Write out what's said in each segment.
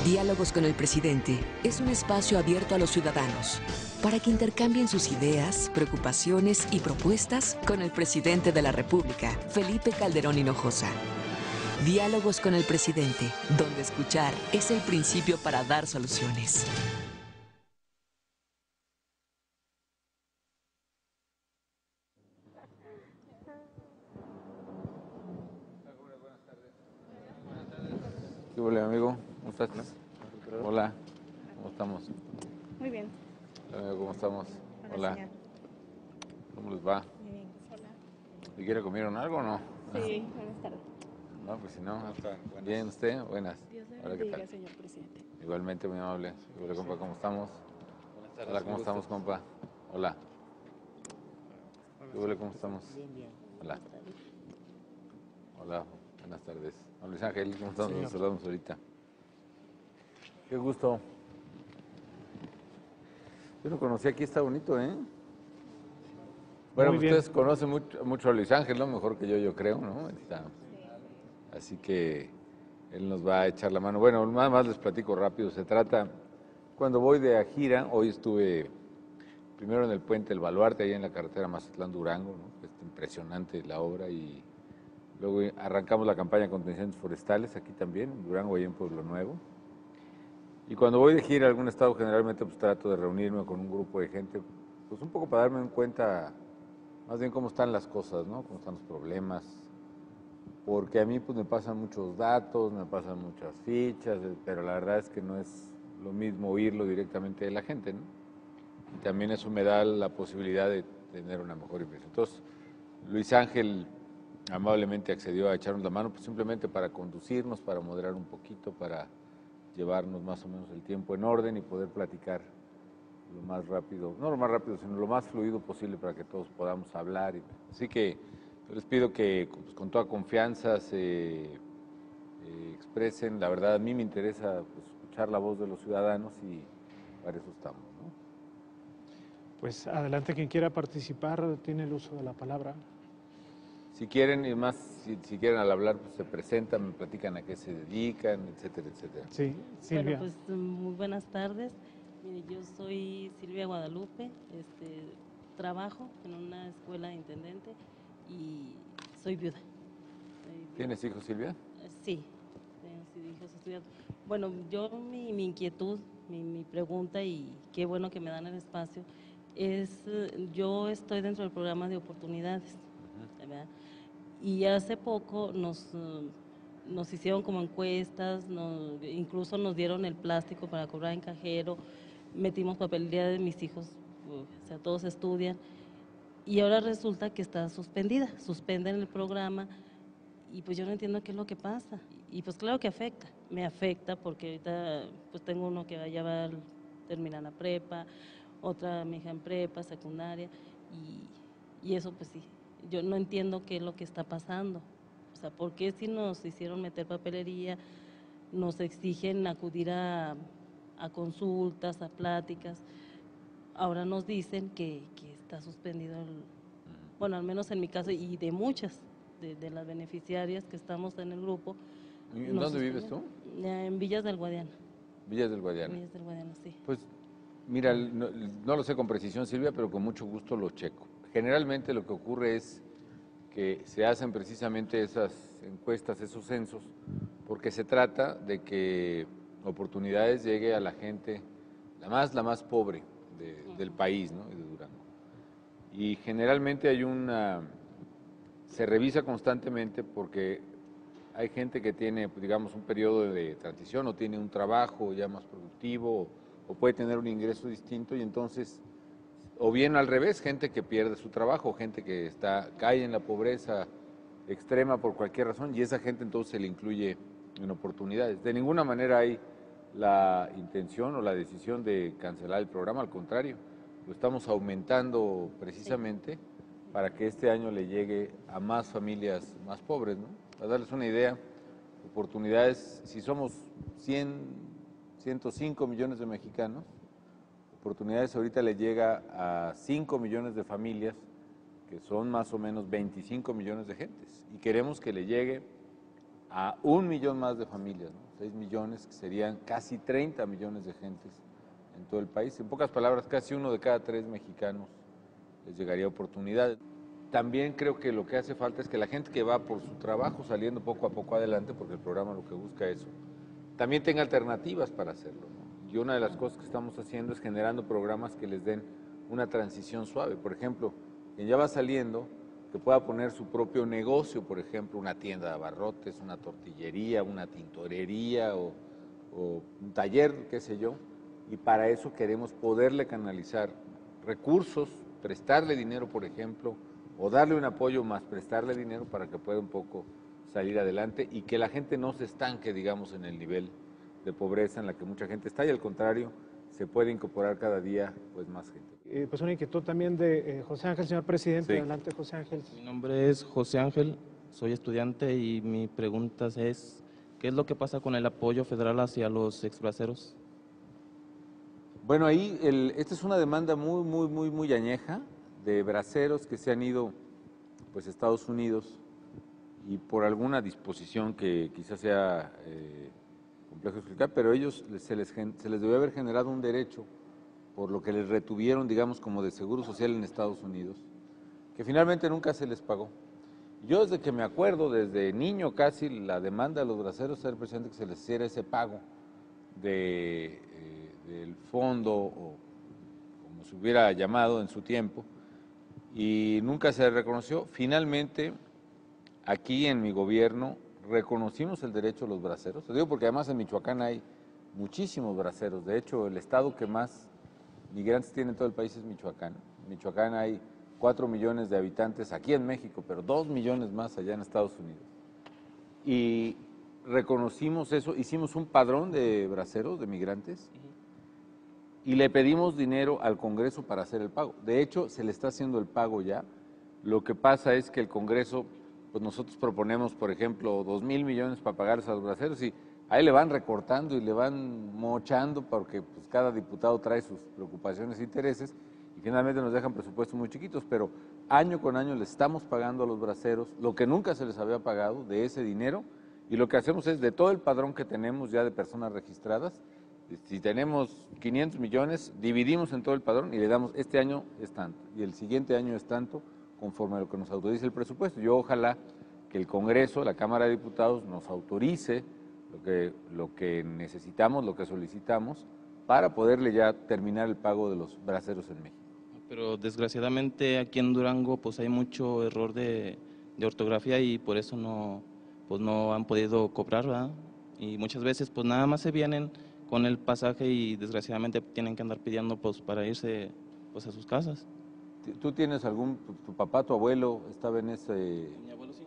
Diálogos con el Presidente es un espacio abierto a los ciudadanos para que intercambien sus ideas, preocupaciones y propuestas con el Presidente de la República, Felipe Calderón Hinojosa. Diálogos con el Presidente, donde escuchar es el principio para dar soluciones. ¿Qué hola, amigo? ¿Cómo estás? Hola, ¿cómo estamos? Muy bien. Hola, amigo, ¿cómo estamos? Hola. ¿Cómo les va? Muy bien. Hola. ¿Y quiere comieron algo o no? Sí, buenas tardes. No, pues si no. Bien, ¿usted? Buenas. Dios le Hola, ¿qué bendiga, tal? señor presidente. Igualmente, muy amable. Hola, compa, ¿cómo estamos? Buenas tardes. Hola, ¿cómo estamos, compa? Hola. Hola, ¿cómo estamos? Bien. Hola. Hola, buenas tardes. Hola, Luis Ángel, ¿cómo estamos? Nos saludamos ahorita. Qué gusto. Yo no conocía aquí, está bonito, ¿eh? Bueno, Muy bien. ustedes conocen mucho a Luis Ángel, ¿no? Mejor que yo creo, ¿no? Así que él nos va a echar la mano. Bueno, nada más les platico rápido. Se trata, cuando voy de a gira, hoy estuve primero en el Puente del Baluarte, ahí en la carretera Mazatlán-Durango, ¿no? Impresionante la obra, y luego arrancamos la campaña contra incendios forestales, aquí también, en Durango, ahí en Pueblo Nuevo. Y cuando voy de gira a algún estado, generalmente pues trato de reunirme con un grupo de gente, pues un poco para darme en cuenta más bien cómo están las cosas, ¿no? Cómo están los problemas. Porque a mí pues me pasan muchos datos, me pasan muchas fichas, pero la verdad es que no es lo mismo oírlo directamente de la gente, ¿no? Y también eso me da la posibilidad de tener una mejor impresión. Entonces, Luis Ángel amablemente accedió a echarnos la mano, pues simplemente para conducirnos, para moderar un poquito, para llevarnos más o menos el tiempo en orden y poder platicar lo más rápido, no lo más rápido, sino lo más fluido posible para que todos podamos hablar. Así que yo les pido que pues, con toda confianza se expresen. La verdad, a mí me interesa pues, escuchar la voz de los ciudadanos y para eso estamos, ¿no? Pues adelante, quien quiera participar tiene el uso de la palabra. Si quieren, y más, si quieren al hablar, pues se presentan, me platican a qué se dedican, etcétera, etcétera. Sí, Silvia. Bueno, pues muy buenas tardes. Mire, yo soy Silvia Guadalupe, trabajo en una escuela de intendente y soy viuda. ¿Tienes hijos, Silvia? Sí, tengo hijos estudiando. Bueno, yo mi inquietud, mi pregunta, y qué bueno que me dan el espacio, es, yo estoy dentro del programa de oportunidades, ¿verdad? Y hace poco nos hicieron como encuestas, incluso nos dieron el plástico para cobrar en cajero, metimos papelería de mis hijos, o sea, todos estudian, y ahora resulta que está suspendida, suspenden el programa, y pues yo no entiendo qué es lo que pasa. Y pues claro que afecta, me afecta porque ahorita pues tengo uno que va a terminar la prepa, otra mi hija en prepa, secundaria, y eso pues sí, yo no entiendo qué es lo que está pasando. O sea, ¿por qué si nos hicieron meter papelería, nos exigen acudir a consultas, a pláticas? Ahora nos dicen que está suspendido bueno, al menos en mi caso y de muchas de las beneficiarias que estamos en el grupo. ¿Y en dónde vives tú? En Villas del Guadiana. Villas del Guadiana. Villas del Guadiana, sí. Pues mira, no lo sé con precisión, Silvia, pero con mucho gusto lo checo. Generalmente lo que ocurre es que se hacen precisamente esas encuestas, esos censos, porque se trata de que Oportunidades llegue a la gente, la más pobre del país, ¿no? Y de Durango. Y generalmente se revisa constantemente porque hay gente que tiene, digamos, un periodo de transición o tiene un trabajo ya más productivo o puede tener un ingreso distinto y entonces, o bien al revés, gente que pierde su trabajo, gente que cae en la pobreza extrema por cualquier razón y esa gente entonces se le incluye en oportunidades. De ninguna manera hay la intención o la decisión de cancelar el programa, al contrario, lo estamos aumentando precisamente para que este año le llegue a más familias más pobres, ¿no? Para darles una idea, Oportunidades, si somos 105 millones de mexicanos, Oportunidades ahorita le llega a 5 millones de familias, que son más o menos 25 millones de gentes, y queremos que le llegue a 1 millón más de familias, ¿no? 6 millones, que serían casi 30 millones de gentes en todo el país. En pocas palabras, casi 1 de cada 3 mexicanos les llegaría oportunidad. También creo que lo que hace falta es que la gente que va por su trabajo saliendo poco a poco adelante, porque el programa lo que busca es eso, también tenga alternativas para hacerlo, ¿no? Y una de las cosas que estamos haciendo es generando programas que les den una transición suave. Por ejemplo, quien ya va saliendo, que pueda poner su propio negocio, por ejemplo, una tienda de abarrotes, una tortillería, una tintorería o un taller, qué sé yo, y para eso queremos poderle canalizar recursos, prestarle dinero, por ejemplo, o darle un apoyo más, prestarle dinero para que pueda un poco salir adelante y que la gente no se estanque, digamos, en el nivel de pobreza en la que mucha gente está y al contrario, se puede incorporar cada día pues más gente. Pues una inquietud también de José Ángel, señor presidente. Sí. Adelante, José Ángel. Mi nombre es José Ángel, soy estudiante y mi pregunta es, ¿qué es lo que pasa con el apoyo federal hacia los exbraceros? Bueno, ahí esta es una demanda muy añeja de braceros que se han ido pues a Estados Unidos y por alguna disposición que quizás sea complejo explicar, pero ellos se les debió haber generado un derecho por lo que les retuvieron, digamos, como de seguro social en Estados Unidos, que finalmente nunca se les pagó. Yo desde que me acuerdo, desde niño casi, la demanda de los braceros era precisamente que se les hiciera ese pago del fondo, o como se hubiera llamado en su tiempo, y nunca se reconoció. Finalmente, aquí en mi gobierno, reconocimos el derecho de los braceros. Te digo porque además en Michoacán hay muchísimos braceros. De hecho, el estado que más migrantes tiene en todo el país es Michoacán. En Michoacán hay 4 millones de habitantes aquí en México, pero 2 millones más allá en Estados Unidos. Y reconocimos eso, hicimos un padrón de braceros, de migrantes, y le pedimos dinero al Congreso para hacer el pago. De hecho, se le está haciendo el pago ya. Lo que pasa es que el Congreso, pues nosotros proponemos, por ejemplo, 2,000 millones para pagarles a los braceros y ahí le van recortando y le van mochando porque pues, cada diputado trae sus preocupaciones e intereses y finalmente nos dejan presupuestos muy chiquitos, pero año con año le estamos pagando a los braceros lo que nunca se les había pagado de ese dinero y lo que hacemos es de todo el padrón que tenemos ya de personas registradas, si tenemos 500 millones, dividimos en todo el padrón y le damos, este año es tanto y el siguiente año es tanto, conforme a lo que nos autorice el presupuesto. Yo ojalá que el Congreso, la Cámara de Diputados, nos autorice lo que necesitamos, lo que solicitamos, para poderle ya terminar el pago de los braceros en México. Pero desgraciadamente aquí en Durango pues hay mucho error de ortografía y por eso no han podido cobrar, ¿verdad? Y muchas veces pues nada más se vienen con el pasaje y desgraciadamente tienen que andar pidiendo pues para irse pues a sus casas. ¿Tú tienes tu papá, tu abuelo estaba en ese? Mi abuelo sí.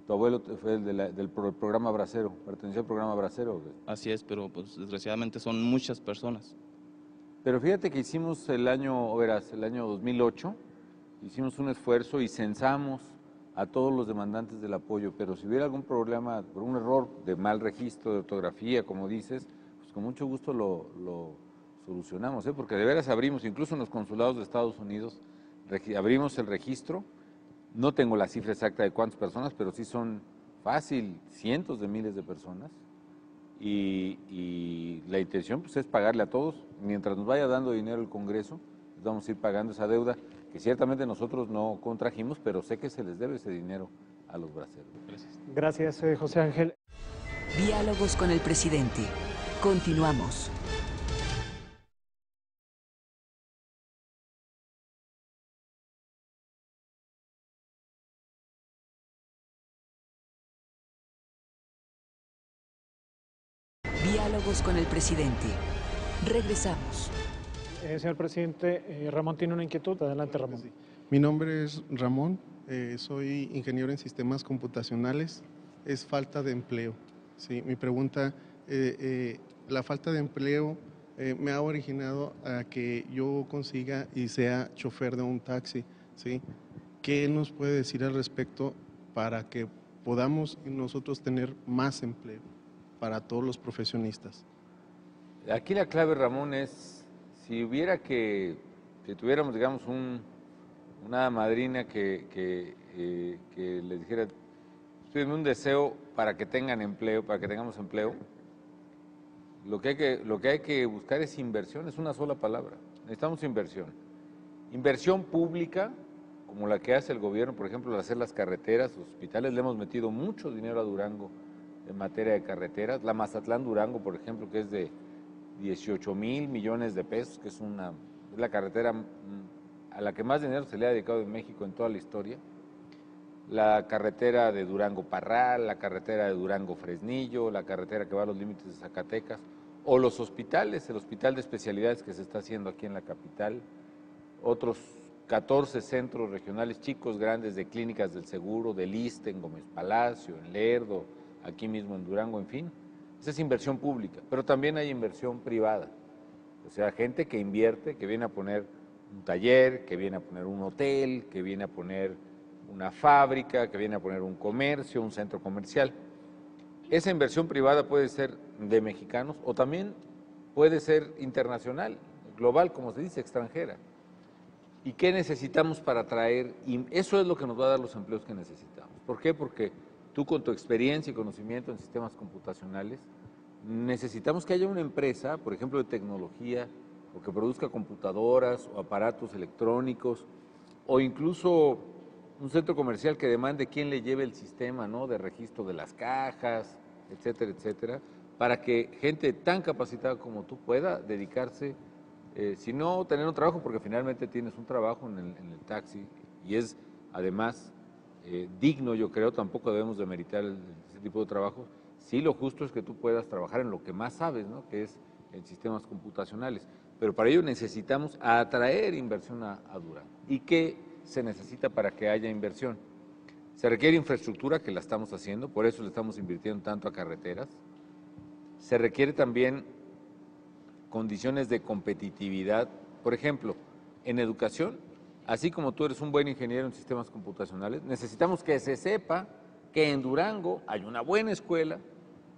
¿Tu abuelo fue el del programa Bracero, perteneció al programa Bracero? Así es, pero pues desgraciadamente son muchas personas. Pero fíjate que hicimos el año 2008, hicimos un esfuerzo y censamos a todos los demandantes del apoyo, pero si hubiera algún problema, por un error de mal registro, de ortografía, como dices, pues con mucho gusto lo solucionamos, porque de veras abrimos, incluso en los consulados de Estados Unidos, abrimos el registro. No tengo la cifra exacta de cuántas personas, pero sí son fácil, cientos de miles de personas. Y la intención pues, es pagarle a todos. Mientras nos vaya dando dinero el Congreso, les vamos a ir pagando esa deuda, que ciertamente nosotros no contrajimos, pero sé que se les debe ese dinero a los braceros. Gracias, José Ángel. Diálogos con el presidente. Continuamos. Diálogos con el presidente. Regresamos. Señor presidente, Ramón tiene una inquietud. Adelante, Ramón. Sí. Mi nombre es Ramón, soy ingeniero en sistemas computacionales. Es falta de empleo. Sí, mi pregunta, la falta de empleo me ha originado a que yo consiga y sea chofer de un taxi. ¿Sí? ¿Qué nos puede decir al respecto para que podamos nosotros tener más empleo para todos los profesionistas? Aquí la clave, Ramón, es si tuviéramos, digamos, una madrina que le dijera, piden un deseo para que tengan empleo, para que tengamos empleo. Lo que hay que buscar es inversión, es una sola palabra. Necesitamos inversión. Inversión pública, como la que hace el gobierno, por ejemplo, al hacer las carreteras, los hospitales, le hemos metido mucho dinero a Durango en materia de carreteras. La Mazatlán-Durango, por ejemplo, que es de 18,000 millones de pesos, que es la carretera a la que más dinero se le ha dedicado en México en toda la historia. La carretera de Durango-Parral, la carretera de Durango-Fresnillo, la carretera que va a los límites de Zacatecas, o los hospitales, el hospital de especialidades que se está haciendo aquí en la capital, otros 14 centros regionales chicos, grandes, de clínicas del seguro, del ISSSTE, en Gómez Palacio, en Lerdo, aquí mismo en Durango, en fin. Esa es inversión pública, pero también hay inversión privada, o sea, gente que invierte, que viene a poner un taller, que viene a poner un hotel, que viene a poner una fábrica, que viene a poner un comercio, un centro comercial. Esa inversión privada puede ser de mexicanos o también puede ser internacional, global, como se dice, extranjera. ¿Y qué necesitamos para atraer? Y eso es lo que nos va a dar los empleos que necesitamos. ¿Por qué? Porque tú, con tu experiencia y conocimiento en sistemas computacionales, necesitamos que haya una empresa, por ejemplo, de tecnología, o que produzca computadoras o aparatos electrónicos, o incluso un centro comercial que demande quién le lleve el sistema, ¿no?, de registro de las cajas, etcétera, etcétera, para que gente tan capacitada como tú pueda dedicarse, si no tener un trabajo, porque finalmente tienes un trabajo en el taxi, y es además digno, yo creo, tampoco debemos demeritar ese tipo de trabajo. Sí, lo justo es que tú puedas trabajar en lo que más sabes, ¿no?, que es en sistemas computacionales, pero para ello necesitamos atraer inversión a Durango. ¿Y qué se necesita para que haya inversión? Se requiere infraestructura, que la estamos haciendo, por eso le estamos invirtiendo tanto a carreteras. Se requiere también condiciones de competitividad, por ejemplo, en educación, así como tú eres un buen ingeniero en sistemas computacionales, necesitamos que se sepa que en Durango hay una buena escuela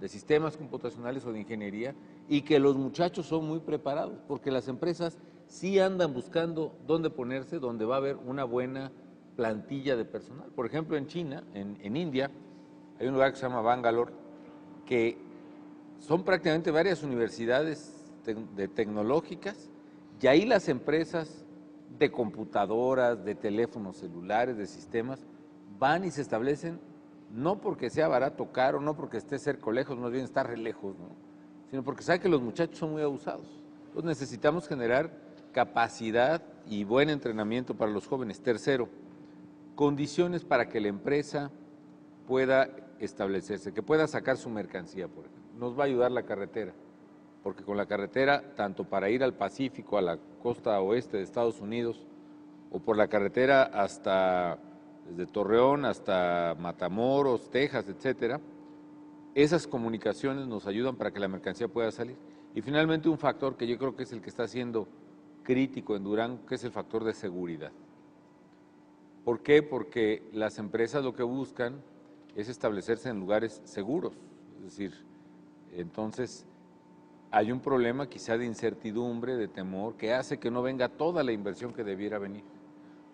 de sistemas computacionales o de ingeniería y que los muchachos son muy preparados, porque las empresas sí andan buscando dónde ponerse, donde va a haber una buena plantilla de personal. Por ejemplo, en China, en India, hay un lugar que se llama Bangalore, que son prácticamente varias universidades tecnológicas, y ahí las empresas de computadoras, de teléfonos celulares, de sistemas, van y se establecen, no porque sea barato, caro, no porque esté cerca o lejos, más bien está re lejos, ¿no?, sino porque saben que los muchachos son muy abusados. Entonces necesitamos generar capacidad y buen entrenamiento para los jóvenes. Tercero, condiciones para que la empresa pueda establecerse, que pueda sacar su mercancía, por ejemplo. Nos va a ayudar la carretera, porque con la carretera, tanto para ir al Pacífico, a la costa oeste de Estados Unidos, o por la carretera hasta, desde Torreón hasta Matamoros, Texas, etcétera, esas comunicaciones nos ayudan para que la mercancía pueda salir. Y finalmente, un factor que yo creo que es el que está siendo crítico en Durango, que es el factor de seguridad. ¿Por qué? Porque las empresas lo que buscan es establecerse en lugares seguros, es decir, entonces hay un problema quizá de incertidumbre, de temor, que hace que no venga toda la inversión que debiera venir.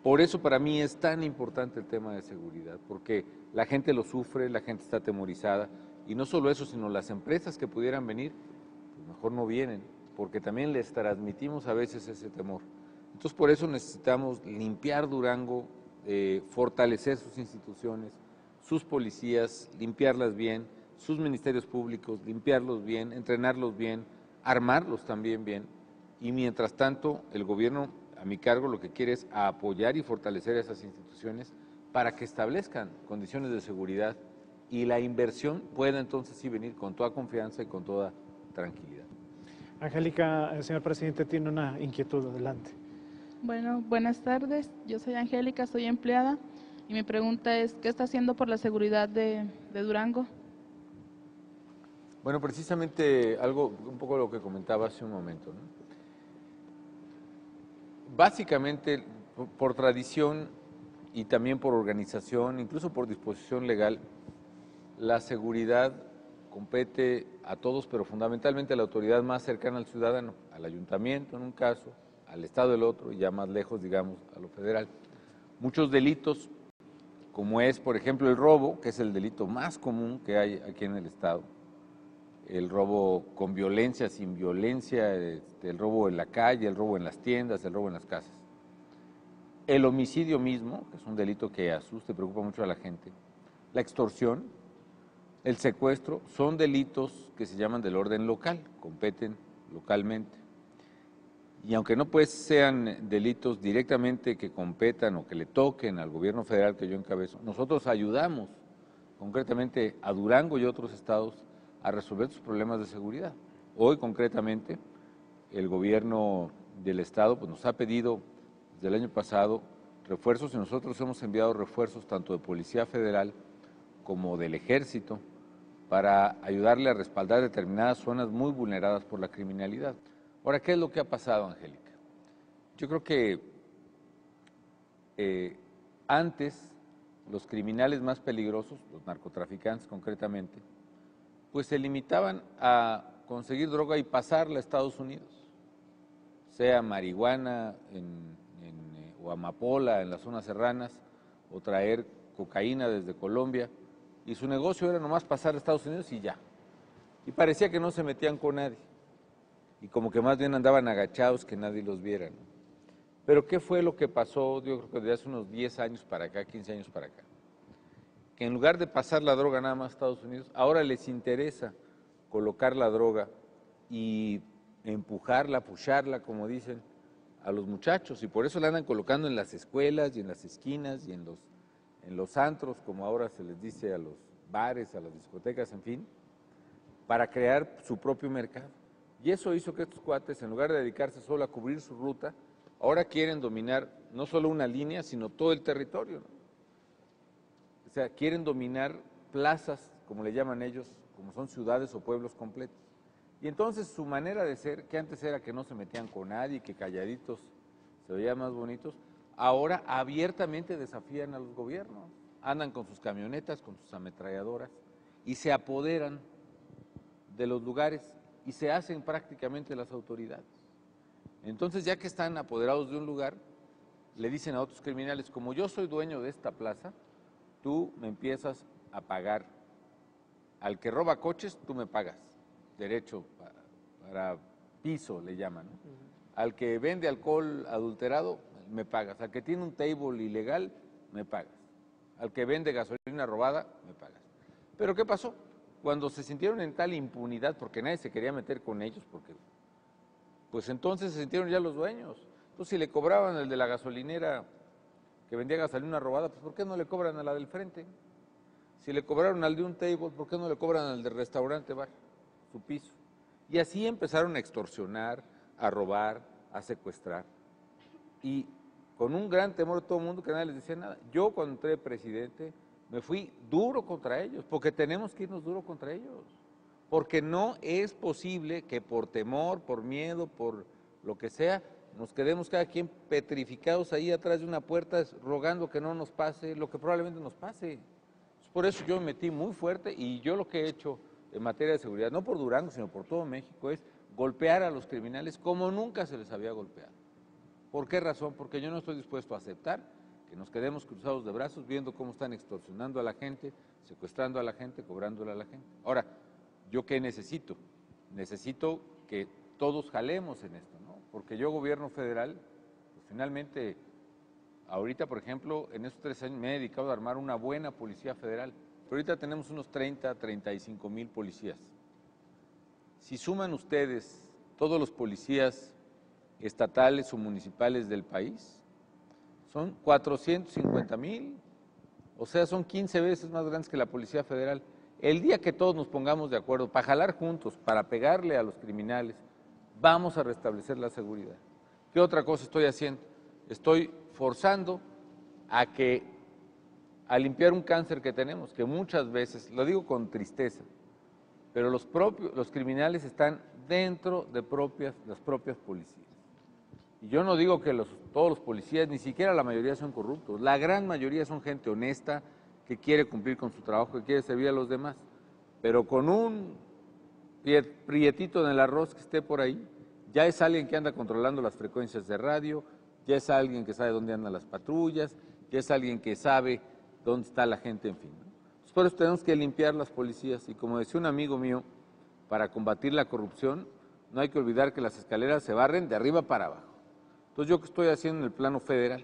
Por eso para mí es tan importante el tema de seguridad, porque la gente lo sufre, la gente está atemorizada, y no solo eso, sino las empresas que pudieran venir, pues mejor no vienen, porque también les transmitimos a veces ese temor. Entonces por eso necesitamos limpiar Durango, fortalecer sus instituciones, sus policías, limpiarlas bien, sus ministerios públicos, limpiarlos bien, entrenarlos bien, armarlos también bien, y mientras tanto el gobierno a mi cargo lo que quiere es apoyar y fortalecer esas instituciones para que establezcan condiciones de seguridad y la inversión pueda entonces sí venir con toda confianza y con toda tranquilidad. Angélica, el señor presidente tiene una inquietud, adelante. Bueno, buenas tardes. Yo soy Angélica, soy empleada y mi pregunta es, ¿qué está haciendo por la seguridad de Durango? Bueno, precisamente un poco lo que comentaba hace un momento, ¿no? Básicamente, por tradición y también por organización, incluso por disposición legal, la seguridad compete a todos, pero fundamentalmente a la autoridad más cercana al ciudadano, al ayuntamiento en un caso, al Estado del otro, y ya más lejos, digamos, a lo federal. Muchos delitos como es, por ejemplo, el robo, que es el delito más común que hay aquí en el Estado, el robo con violencia, sin violencia, el robo en la calle, el robo en las tiendas, el robo en las casas. El homicidio mismo, que es un delito que asusta y preocupa mucho a la gente, la extorsión, el secuestro, son delitos que se llaman del orden local, competen localmente. Y aunque no pues sean delitos directamente que competan o que le toquen al gobierno federal que yo encabezo, nosotros ayudamos concretamente a Durango y otros estados a resolver sus problemas de seguridad. Hoy concretamente el gobierno del estado pues, nos ha pedido desde el año pasado refuerzos y nosotros hemos enviado refuerzos tanto de Policía Federal como del Ejército para ayudarle a respaldar determinadas zonas muy vulneradas por la criminalidad. Ahora, ¿qué es lo que ha pasado, Angélica? Yo creo que antes los criminales más peligrosos, los narcotraficantes concretamente, pues se limitaban a conseguir droga y pasarla a Estados Unidos, sea marihuana o amapola en las zonas serranas, o traer cocaína desde Colombia, y su negocio era nomás pasar a Estados Unidos y ya. Y parecía que no se metían con nadie, y como que más bien andaban agachados que nadie los viera, ¿no? Pero ¿qué fue lo que pasó, yo creo que desde hace unos 10 años para acá, 15 años para acá? Que en lugar de pasar la droga nada más a Estados Unidos, ahora les interesa colocar la droga y empujarla, pusharla, como dicen, a los muchachos, y por eso la andan colocando en las escuelas y en las esquinas y en los antros, como ahora se les dice a los bares, a las discotecas, en fin, para crear su propio mercado. Y eso hizo que estos cuates, en lugar de dedicarse solo a cubrir su ruta, ahora quieren dominar no solo una línea, sino todo el territorio, ¿no? O sea, quieren dominar plazas, como le llaman ellos, como son ciudades o pueblos completos. Y entonces su manera de ser, que antes era que no se metían con nadie, que calladitos se veían más bonitos, ahora abiertamente desafían a los gobiernos, andan con sus camionetas, con sus ametralladoras y se apoderan de los lugares y se hacen prácticamente las autoridades. Entonces, ya que están apoderados de un lugar, le dicen a otros criminales, como yo soy dueño de esta plaza, tú me empiezas a pagar. Al que roba coches, tú me pagas, derecho para piso le llaman, ¿no? Al que vende alcohol adulterado, me pagas. Al que tiene un table ilegal, me pagas. Al que vende gasolina robada, me pagas. Pero ¿qué pasó? Cuando se sintieron en tal impunidad, porque nadie se quería meter con ellos, porque pues entonces se sintieron ya los dueños. Entonces, si le cobraban al de la gasolinera que vendía gasolina robada, pues ¿por qué no le cobran a la del frente? Si le cobraron al de un table, ¿por qué no le cobran al del restaurante bar su piso? Y así empezaron a extorsionar, a robar, a secuestrar. Y con un gran temor de todo el mundo que nadie les decía nada. Yo cuando entré presidente me fui duro contra ellos, porque tenemos que irnos duro contra ellos. Porque no es posible que por temor, por miedo, por lo que sea, nos quedemos cada quien petrificados ahí atrás de una puerta rogando que no nos pase lo que probablemente nos pase. Por eso yo me metí muy fuerte y yo lo que he hecho en materia de seguridad, no por Durango, sino por todo México, es golpear a los criminales como nunca se les había golpeado. ¿Por qué razón? Porque yo no estoy dispuesto a aceptar que nos quedemos cruzados de brazos viendo cómo están extorsionando a la gente, secuestrando a la gente, cobrándole a la gente. Ahora, ¿yo qué necesito? Necesito que todos jalemos en esto, ¿no? Porque yo, gobierno federal, pues finalmente, ahorita, por ejemplo, en estos 3 años me he dedicado a armar una buena policía federal. Pero ahorita tenemos unos 30, 35 mil policías. Si suman ustedes todos los policías estatales o municipales del país, son 450,000, o sea, son 15 veces más grandes que la Policía Federal. El día que todos nos pongamos de acuerdo para jalar juntos, para pegarle a los criminales, vamos a restablecer la seguridad. ¿Qué otra cosa estoy haciendo? Estoy forzando a limpiar un cáncer que tenemos, que muchas veces, lo digo con tristeza, pero los criminales están dentro de las propias policías. Y yo no digo que todos los policías, ni siquiera la mayoría son corruptos, la gran mayoría son gente honesta, que quiere cumplir con su trabajo, que quiere servir a los demás, pero con un prietito en el arroz que esté por ahí, ya es alguien que anda controlando las frecuencias de radio, ya es alguien que sabe dónde andan las patrullas, ya es alguien que sabe dónde está la gente, en fin, ¿no? Por eso tenemos que limpiar las policías y como decía un amigo mío, para combatir la corrupción no hay que olvidar que las escaleras se barren de arriba para abajo. Entonces, ¿yo qué estoy haciendo en el plano federal?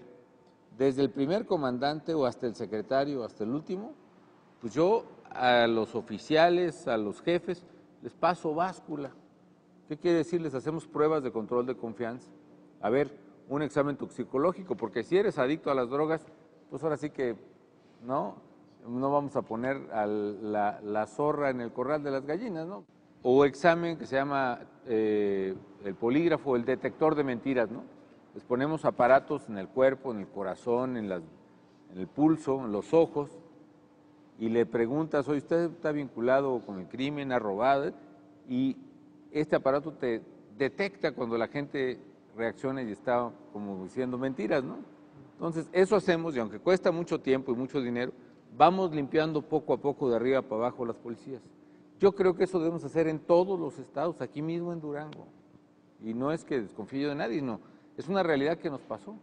Desde el primer comandante o hasta el secretario, hasta el último, pues yo a los oficiales, a los jefes, les paso báscula. ¿Qué quiere decir? Les hacemos pruebas de control de confianza. A ver, un examen toxicológico, porque si eres adicto a las drogas, pues ahora sí que no vamos a poner la zorra en el corral de las gallinas, ¿no? O examen que se llama el polígrafo, el detector de mentiras, ¿no? Les ponemos aparatos en el cuerpo, en el corazón, en el pulso, en los ojos, y le preguntas, oye, ¿usted está vinculado con el crimen, ha robado? Y este aparato te detecta cuando la gente reacciona y está como diciendo mentiras, ¿no? Entonces, eso hacemos, y aunque cuesta mucho tiempo y mucho dinero, vamos limpiando poco a poco de arriba para abajo las policías. Yo creo que eso debemos hacer en todos los estados, aquí mismo en Durango. Y no es que desconfíe de nadie, no, es una realidad que nos pasó.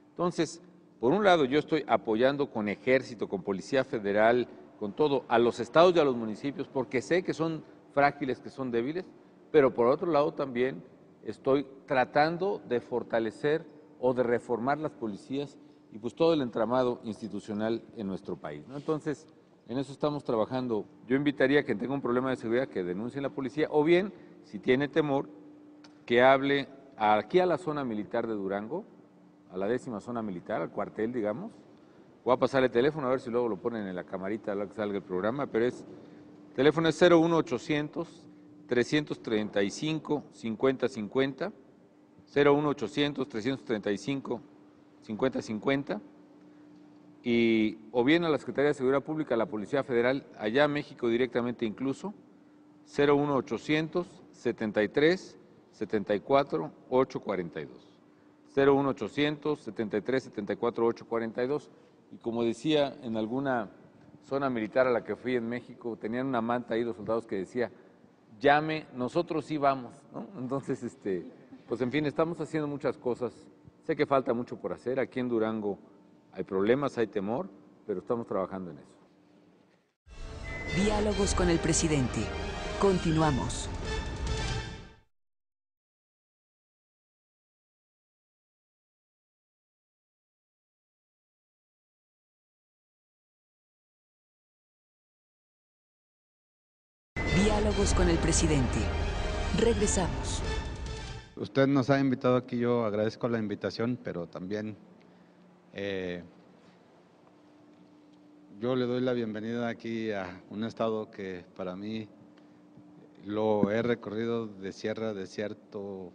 Entonces, por un lado, yo estoy apoyando con ejército, con policía federal, con todo, a los estados y a los municipios, porque sé que son frágiles, que son débiles, pero por otro lado también estoy tratando de fortalecer o de reformar las policías y pues todo el entramado institucional en nuestro país, ¿no? Entonces, en eso estamos trabajando. Yo invitaría a quien tenga un problema de seguridad que denuncie en la policía, o bien, si tiene temor, que hable aquí a la zona militar de Durango, a la 10ª zona militar, al cuartel, digamos. Voy a pasar el teléfono, a ver si luego lo ponen en la camarita a la que salga el programa, pero el teléfono es 01800 335 5050, 01800 335 5050, y o bien a la Secretaría de Seguridad Pública, a la Policía Federal, allá en México directamente incluso, 01800 73 74 842, 01800 73 74 842, y como decía, en alguna zona militar a la que fui en México, tenían una manta ahí los soldados que decía, llame, nosotros sí vamos, ¿no? Entonces, pues en fin, estamos haciendo muchas cosas, sé que falta mucho por hacer, aquí en Durango hay problemas, hay temor, pero estamos trabajando en eso. Diálogos con el presidente. Continuamos. Diálogos con el presidente. Regresamos. Usted nos ha invitado aquí, yo agradezco la invitación, pero también yo le doy la bienvenida aquí a un estado que para mí lo he recorrido de sierra a desierto.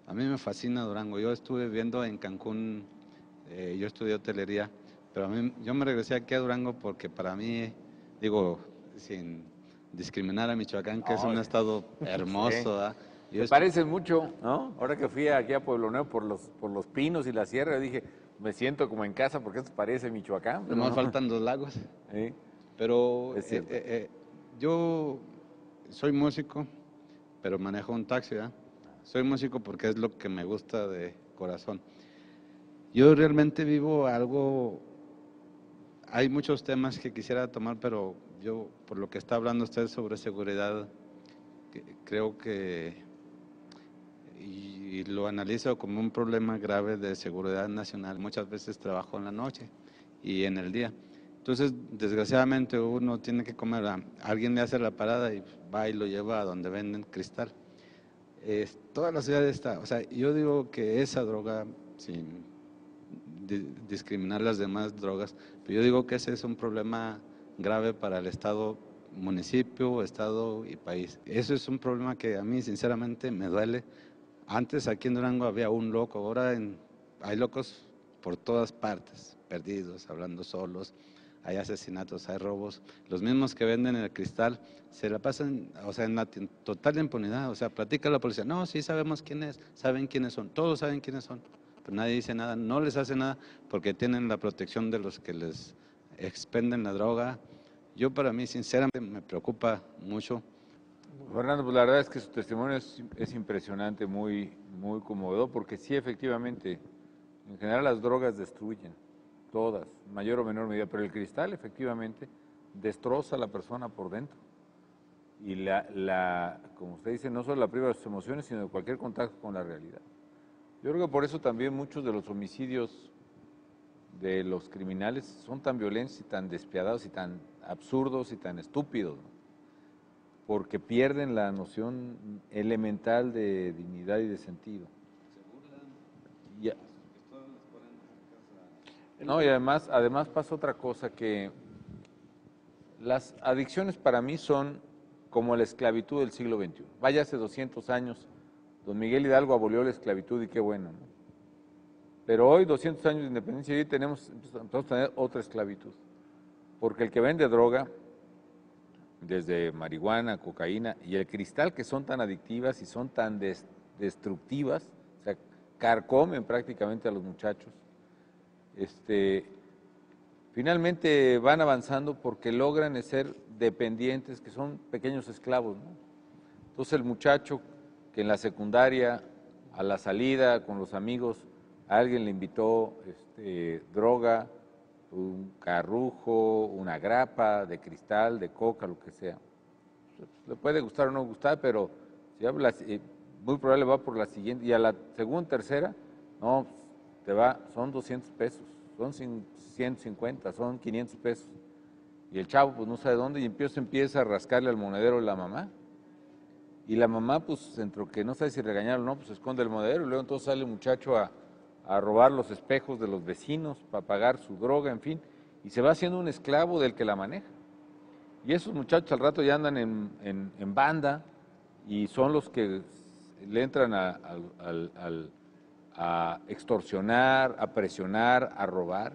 A mí me fascina Durango. Yo estuve viviendo en Cancún, yo estudié hotelería, pero yo me regresé aquí a Durango porque para mí, digo, sin discriminar a Michoacán, que es un estado hermoso, Me parecen mucho, ¿no? Ahora que fui aquí a Pueblo Nuevo por los pinos y la sierra, dije, me siento como en casa porque esto parece Michoacán. Pero no faltan los lagos. ¿Sí? Pero yo soy músico, pero manejo un taxi, ¿verdad? Soy músico porque es lo que me gusta de corazón. Yo realmente vivo algo, hay muchos temas que quisiera tomar, pero yo, por lo que está hablando usted sobre seguridad, creo que, y lo analizo como un problema grave de seguridad nacional. Muchas veces trabajo en la noche y en el día. Entonces, desgraciadamente, uno tiene que comer, alguien le hace la parada y va y lo lleva a donde venden cristal. Toda la ciudad está, o sea, yo digo que esa droga, sin discriminar las demás drogas, pero yo digo que ese es un problema grave para el Estado, municipio, Estado y país. Eso es un problema que a mí sinceramente me duele. Antes aquí en Durango había un loco, ahora hay locos por todas partes, perdidos, hablando solos, hay asesinatos, hay robos. Los mismos que venden el cristal se la pasan, o sea, en la total impunidad, o sea, platica la policía, no, sí sabemos quién es, saben quiénes son, todos saben quiénes son, pero nadie dice nada, no les hace nada porque tienen la protección de los que les expenden la droga. Yo, para mí, sinceramente, me preocupa mucho. Fernando, pues la verdad es que su testimonio es impresionante, muy conmovedor, porque sí, efectivamente, en general las drogas destruyen. todas, en mayor o menor medida, pero el cristal efectivamente destroza a la persona por dentro. Y como usted dice, no solo la priva de sus emociones, sino de cualquier contacto con la realidad. Yo creo que por eso también muchos de los homicidios de los criminales son tan violentos y tan despiadados y tan absurdos y tan estúpidos, ¿no? Porque pierden la noción elemental de dignidad y de sentido. Y, no, y además pasa otra cosa, que las adicciones para mí son como la esclavitud del siglo XXI. Vaya, hace 200 años, don Miguel Hidalgo abolió la esclavitud y qué bueno, ¿no? Pero hoy, 200 años de independencia, y empezamos a tener otra esclavitud. Porque el que vende droga, desde marihuana, cocaína y el cristal, que son tan adictivas y son tan destructivas, o sea, carcomen prácticamente a los muchachos, finalmente van avanzando porque logran ser dependientes, que son pequeños esclavos, ¿no? Entonces el muchacho que en la secundaria, a la salida con los amigos, a alguien le invitó droga, un carrujo, una grapa de cristal, de coca, lo que sea. Le puede gustar o no gustar, pero si habla, muy probable va por la siguiente, y a la segunda, tercera, no, son 200 pesos, son 150, son 500 pesos. Y el chavo pues no sabe dónde, y empieza a rascarle al monedero de la mamá. Y la mamá, pues, entre que no sabe si regañar o no, pues esconde el monedero, y luego entonces sale el muchacho a robar los espejos de los vecinos para pagar su droga, en fin, y se va haciendo un esclavo del que la maneja. Y esos muchachos al rato ya andan en banda, y son los que le entran a extorsionar, a presionar, a robar,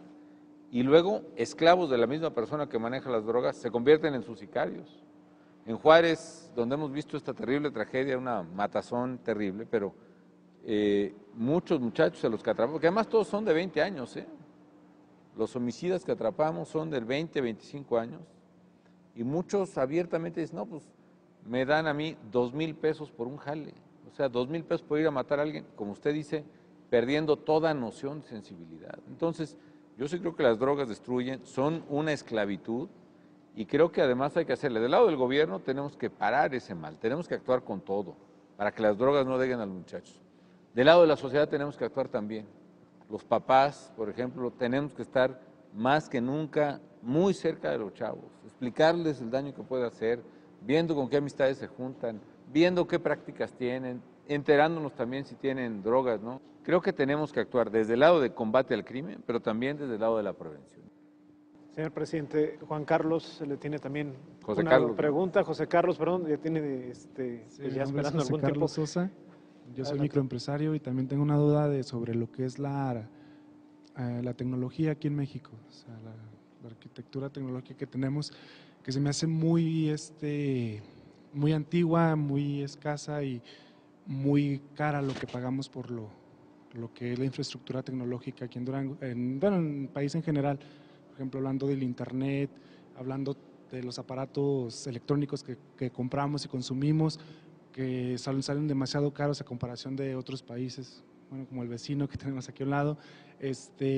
y luego esclavos de la misma persona que maneja las drogas se convierten en sus sicarios. En Juárez, donde hemos visto esta terrible tragedia, una matazón terrible, pero muchos muchachos a los que atrapamos, que además todos son de 20 años, los homicidas que atrapamos son de 20, 25 años, y muchos abiertamente dicen, no, pues me dan a mí 2,000 pesos por un jale, o sea, 2,000 pesos por ir a matar a alguien, como usted dice, perdiendo toda noción de sensibilidad. Entonces, yo sí creo que las drogas destruyen, son una esclavitud, y creo que además hay que hacerle. Del lado del gobierno tenemos que parar ese mal, tenemos que actuar con todo, para que las drogas no lleguen a los muchachos. Del lado de la sociedad tenemos que actuar también. Los papás, por ejemplo, tenemos que estar más que nunca muy cerca de los chavos, explicarles el daño que puede hacer, viendo con qué amistades se juntan, viendo qué prácticas tienen, enterándonos también si tienen drogas, ¿no? Creo que tenemos que actuar desde el lado de combate al crimen, pero también desde el lado de la prevención. Señor presidente, Juan Carlos le tiene también José Carlos, pregunta. ¿No? José Carlos, perdón, ya tiene Sí, ya esperando José algún Carlos tiempo. Sosa. Yo soy Adelante. microempresario y también tengo una duda sobre lo que es la tecnología aquí en México, o sea, la arquitectura tecnológica que tenemos, que se me hace muy antigua, muy escasa y muy cara lo que pagamos por lo que es la infraestructura tecnológica aquí en Durango, en el país en general. Por ejemplo, hablando del internet, hablando de los aparatos electrónicos que compramos y consumimos, que salen demasiado caros a comparación de otros países, bueno, como el vecino que tenemos aquí a un lado,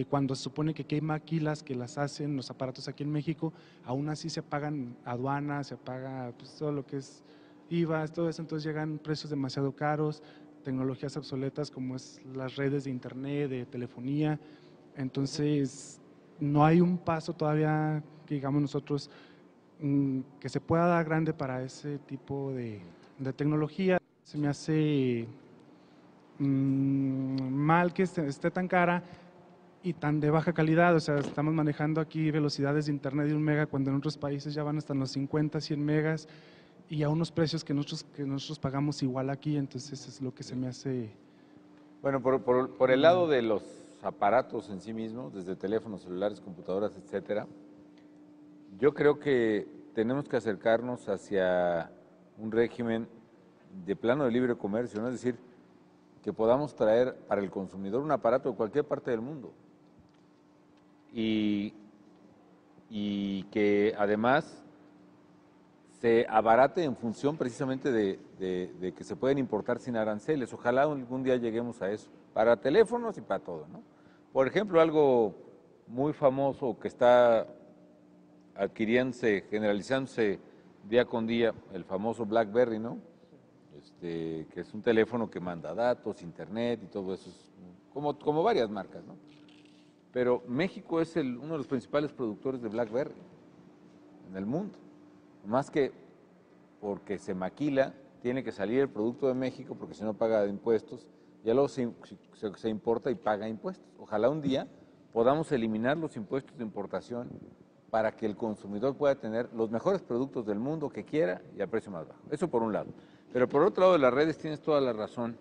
cuando se supone que aquí hay maquilas que las hacen, los aparatos aquí en México, aún así se pagan aduanas, se paga pues, todo lo que es IVA, todo eso, entonces llegan precios demasiado caros, tecnologías obsoletas como es las redes de internet, de telefonía, entonces no hay un paso todavía que digamos nosotros que se pueda dar grande para ese tipo de tecnología. Se me hace mal que esté tan cara y tan de baja calidad, o sea, estamos manejando aquí velocidades de internet de 1 mega cuando en otros países ya van hasta los 50, 100 megas y a unos precios que nosotros pagamos igual aquí, entonces es lo que se me hace. Bueno, por el lado de los aparatos en sí mismos, desde teléfonos, celulares, computadoras, etcétera, yo creo que tenemos que acercarnos hacia un régimen de plano de libre comercio, ¿no? Es decir, que podamos traer para el consumidor un aparato de cualquier parte del mundo y que además se abarate en función precisamente de que se pueden importar sin aranceles. Ojalá algún día lleguemos a eso, para teléfonos y para todo, ¿no? Por ejemplo, algo muy famoso que está adquiriéndose, generalizándose día con día, el famoso BlackBerry, ¿no? Que es un teléfono que manda datos, internet y todo eso, como varias marcas, ¿no? Pero México es uno de los principales productores de BlackBerry en el mundo. Más que porque se maquila, tiene que salir el producto de México porque si no paga impuestos, ya luego se importa y paga impuestos. Ojalá un día podamos eliminar los impuestos de importación para que el consumidor pueda tener los mejores productos del mundo que quiera y a precio más bajo. Eso por un lado. Pero por otro lado de las redes tienes toda la razón.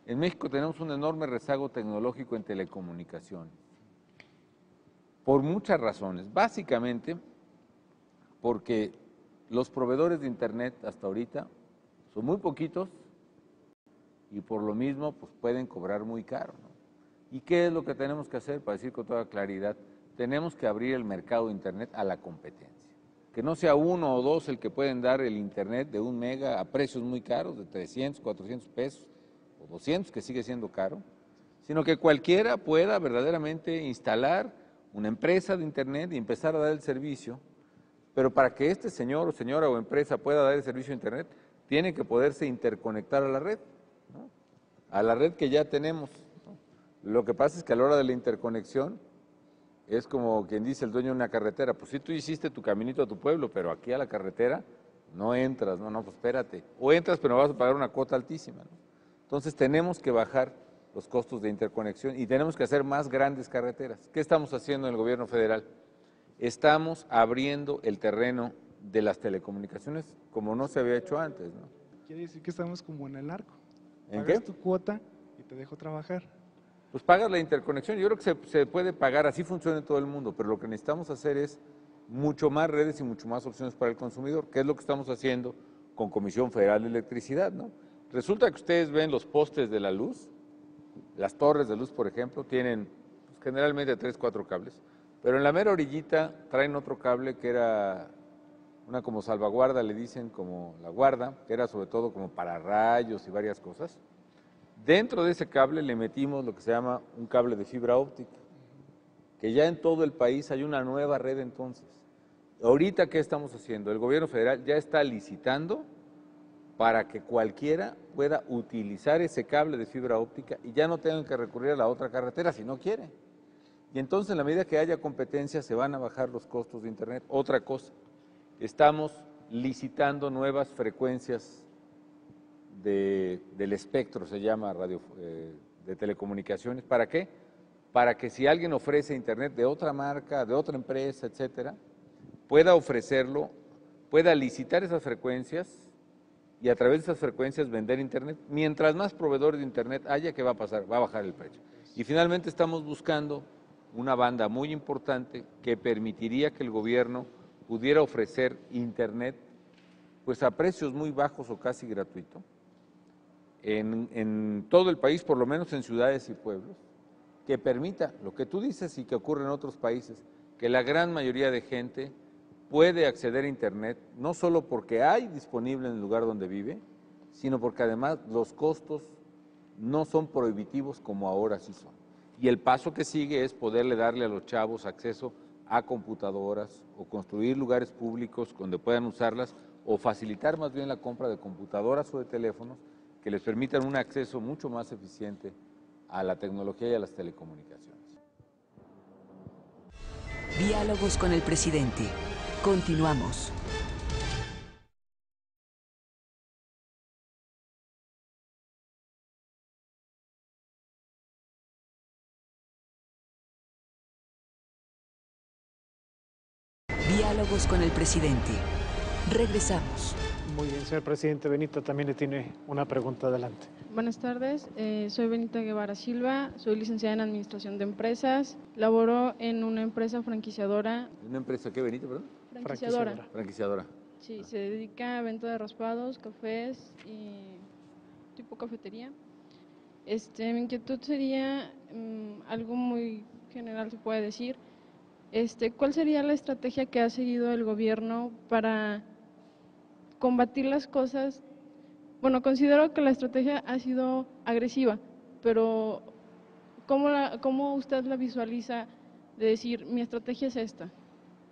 En México tenemos un enorme rezago tecnológico en telecomunicaciones. Por muchas razones. Básicamente porque los proveedores de Internet hasta ahorita son muy poquitos y por lo mismo pues pueden cobrar muy caro, ¿no? ¿Y qué es lo que tenemos que hacer para decir con toda claridad? Tenemos que abrir el mercado de Internet a la competencia. Que no sea uno o dos el que pueden dar el Internet de 1 mega a precios muy caros, de 300, 400 pesos o 200, que sigue siendo caro, sino que cualquiera pueda verdaderamente instalar una empresa de Internet y empezar a dar el servicio. Pero para que este señor o señora o empresa pueda dar el servicio de Internet, tiene que poderse interconectar a la red, ¿no? A la red que ya tenemos, ¿no? Lo que pasa es que a la hora de la interconexión, es como quien dice el dueño de una carretera, pues sí, tú hiciste tu caminito a tu pueblo, pero aquí a la carretera no entras, no, pues espérate. O entras, pero vas a pagar una cuota altísima, ¿no? Entonces tenemos que bajar los costos de interconexión y tenemos que hacer más grandes carreteras. ¿Qué estamos haciendo en el gobierno federal? Estamos abriendo el terreno de las telecomunicaciones como no se había hecho antes, ¿no? Quiere decir que estamos como en el narco. ¿En Pagas qué? tu cuota y te dejo trabajar. Pues pagas la interconexión. Yo creo que se puede pagar, así funciona en todo el mundo, pero lo que necesitamos hacer es mucho más redes y mucho más opciones para el consumidor, que es lo que estamos haciendo con Comisión Federal de Electricidad, ¿no? Resulta que ustedes ven los postes de la luz, las torres de luz, por ejemplo, tienen pues, generalmente 3, 4 cables, pero en la mera orillita traen otro cable que era una como salvaguarda, le dicen como la guarda, que era sobre todo como para rayos y varias cosas. Dentro de ese cable le metimos lo que se llama un cable de fibra óptica, que ya en todo el país hay una nueva red entonces. Ahorita, ¿qué estamos haciendo? El gobierno federal ya está licitando para que cualquiera pueda utilizar ese cable de fibra óptica y ya no tengan que recurrir a la otra carretera si no quiere. Y entonces, en la medida que haya competencia, se van a bajar los costos de Internet. Otra cosa, estamos licitando nuevas frecuencias del espectro, se llama de telecomunicaciones. ¿Para qué? Para que si alguien ofrece Internet de otra marca, de otra empresa, etcétera, pueda ofrecerlo, pueda licitar esas frecuencias y a través de esas frecuencias vender Internet. Mientras más proveedores de Internet haya, ¿qué va a pasar? Va a bajar el precio. Y finalmente estamos buscando una banda muy importante que permitiría que el gobierno pudiera ofrecer Internet pues a precios muy bajos o casi gratuito en todo el país, por lo menos en ciudades y pueblos, que permita lo que tú dices y que ocurre en otros países, que la gran mayoría de gente puede acceder a Internet, no solo porque hay disponible en el lugar donde vive, sino porque además los costos no son prohibitivos como ahora sí son. Y el paso que sigue es poderle darle a los chavos acceso a computadoras o construir lugares públicos donde puedan usarlas o facilitar más bien la compra de computadoras o de teléfonos que les permitan un acceso mucho más eficiente a la tecnología y a las telecomunicaciones. Diálogos con el presidente. Continuamos. Diálogos con el presidente. Regresamos. Muy bien, señor presidente. Benito también le tiene una pregunta. Adelante. Buenas tardes, soy Benita Guevara Silva, soy licenciada en Administración de Empresas, laboro en una empresa franquiciadora. ¿Una empresa qué, Benito, perdón? Franquiciadora. Franquiciadora. Sí, se dedica a venta de raspados, cafés y tipo cafetería. Mi inquietud sería algo muy general, se puede decir. ¿Cuál sería la estrategia que ha seguido el gobierno para combatir las cosas? Bueno, considero que la estrategia ha sido agresiva, pero ¿cómo usted la visualiza de decir, mi estrategia es esta.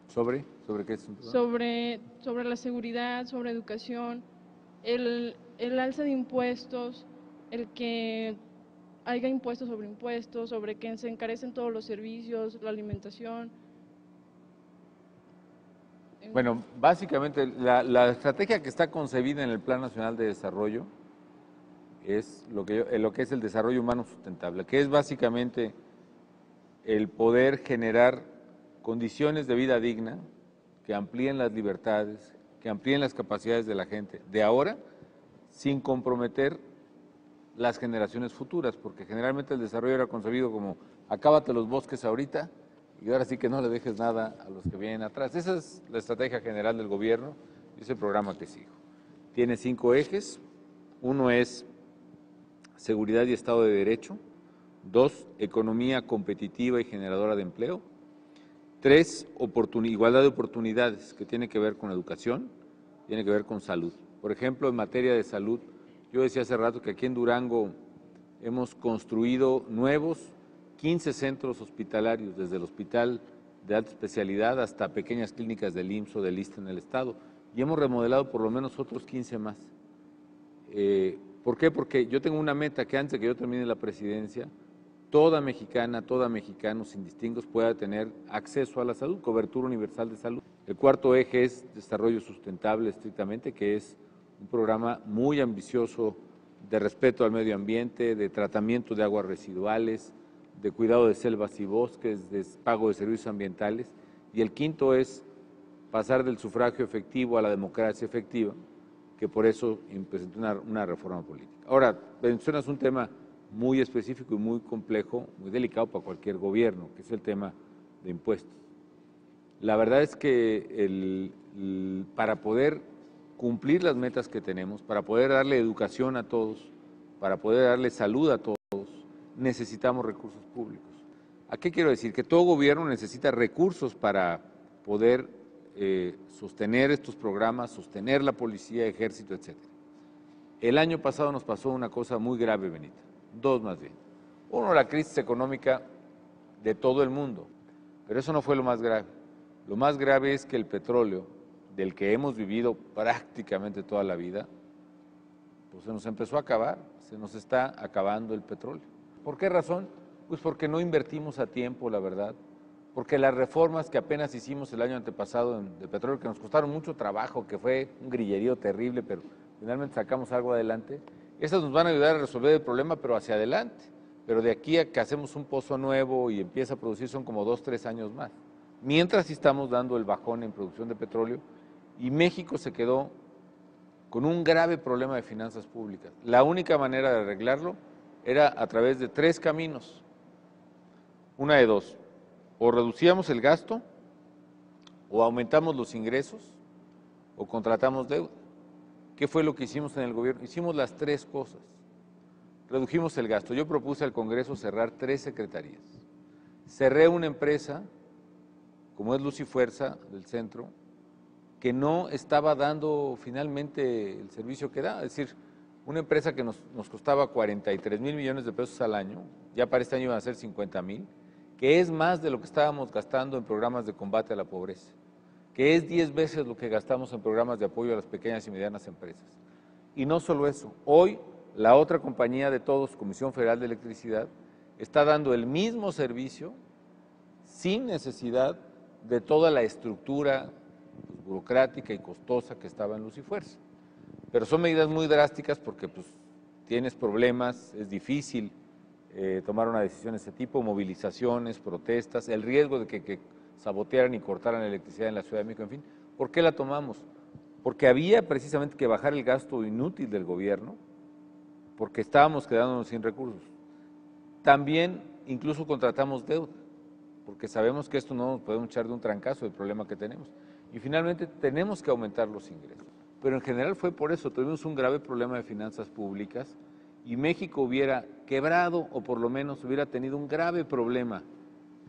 ¿Sobre qué es? Sobre la seguridad, sobre educación, el alza de impuestos, el que haya impuestos, sobre que se encarecen todos los servicios, la alimentación. Bueno, básicamente la estrategia que está concebida en el Plan Nacional de Desarrollo es lo que es el desarrollo humano sustentable, que es básicamente el poder generar condiciones de vida digna que amplíen las libertades, que amplíen las capacidades de la gente de ahora, sin comprometer las generaciones futuras, porque generalmente el desarrollo era concebido como acábate los bosques ahorita y ahora sí que no le dejes nada a los que vienen atrás. Esa es la estrategia general del gobierno y es el programa que sigo. Tiene 5 ejes. Uno es seguridad y Estado de Derecho. 2, economía competitiva y generadora de empleo. 3, igualdad de oportunidades, que tiene que ver con educación, tiene que ver con salud. Por ejemplo, en materia de salud, yo decía hace rato que aquí en Durango hemos construido nuevos 15 centros hospitalarios, desde el hospital de alta especialidad hasta pequeñas clínicas del IMSS o del ISSSTE en el estado, y hemos remodelado por lo menos otros 15 más. ¿Por qué? Porque yo tengo una meta que antes de que yo termine la presidencia, toda mexicana, toda mexicano, sin distingos, pueda tener acceso a la salud, cobertura universal de salud. El 4 eje es desarrollo sustentable estrictamente, que es un programa muy ambicioso de respeto al medio ambiente, de tratamiento de aguas residuales, de cuidado de selvas y bosques, de pago de servicios ambientales. Y el 5 es pasar del sufragio efectivo a la democracia efectiva, que por eso presenté una reforma política. Ahora, mencionas un tema muy específico y muy complejo, muy delicado para cualquier gobierno, que es el tema de impuestos. La verdad es que para poder cumplir las metas que tenemos, para poder darle educación a todos, para poder darle salud a todos, necesitamos recursos públicos. ¿A qué quiero decir? Que todo gobierno necesita recursos para poder sostener estos programas, sostener la policía, ejército, etc. El año pasado nos pasó una cosa muy grave, Benita. 2 más bien. Uno, la crisis económica de todo el mundo, pero eso no fue lo más grave. Lo más grave es que el petróleo, del que hemos vivido prácticamente toda la vida, pues se nos empezó a acabar, se nos está acabando el petróleo. ¿Por qué razón? Pues porque no invertimos a tiempo, la verdad, porque las reformas que apenas hicimos el año antepasado de petróleo, que nos costaron mucho trabajo, que fue un grillerío terrible, pero finalmente sacamos algo adelante, esas nos van a ayudar a resolver el problema, pero hacia adelante. Pero de aquí a que hacemos un pozo nuevo y empieza a producir son como 2, 3 años más. Mientras sí estamos dando el bajón en producción de petróleo y México se quedó con un grave problema de finanzas públicas. La única manera de arreglarlo era a través de 3 caminos. Una de 2, o reducíamos el gasto, o aumentamos los ingresos, o contratamos deuda. ¿Qué fue lo que hicimos en el gobierno? Hicimos las 3 cosas. Redujimos el gasto. Yo propuse al Congreso cerrar 3 secretarías. Cerré una empresa, como es Luz y Fuerza, del centro, que no estaba dando finalmente el servicio que da. Es decir, una empresa que nos costaba 43,000 millones de pesos al año, ya para este año iban a ser 50,000, que es más de lo que estábamos gastando en programas de combate a la pobreza, que es 10 veces lo que gastamos en programas de apoyo a las pequeñas y medianas empresas. Y no solo eso, hoy la otra compañía de todos, Comisión Federal de Electricidad, está dando el mismo servicio sin necesidad de toda la estructura burocrática y costosa que estaba en Luz y Fuerza. Pero son medidas muy drásticas porque pues, tienes problemas, es difícil tomar una decisión de ese tipo, movilizaciones, protestas, el riesgo de que sabotearan y cortaran la electricidad en la Ciudad de México, en fin. ¿Por qué la tomamos? Porque había precisamente que bajar el gasto inútil del gobierno, porque estábamos quedándonos sin recursos. También incluso contratamos deuda, porque sabemos que esto no nos podemos echar de un trancazo del problema que tenemos. Y finalmente tenemos que aumentar los ingresos. Pero en general fue por eso, tuvimos un grave problema de finanzas públicas y México hubiera quebrado o por lo menos hubiera tenido un grave problema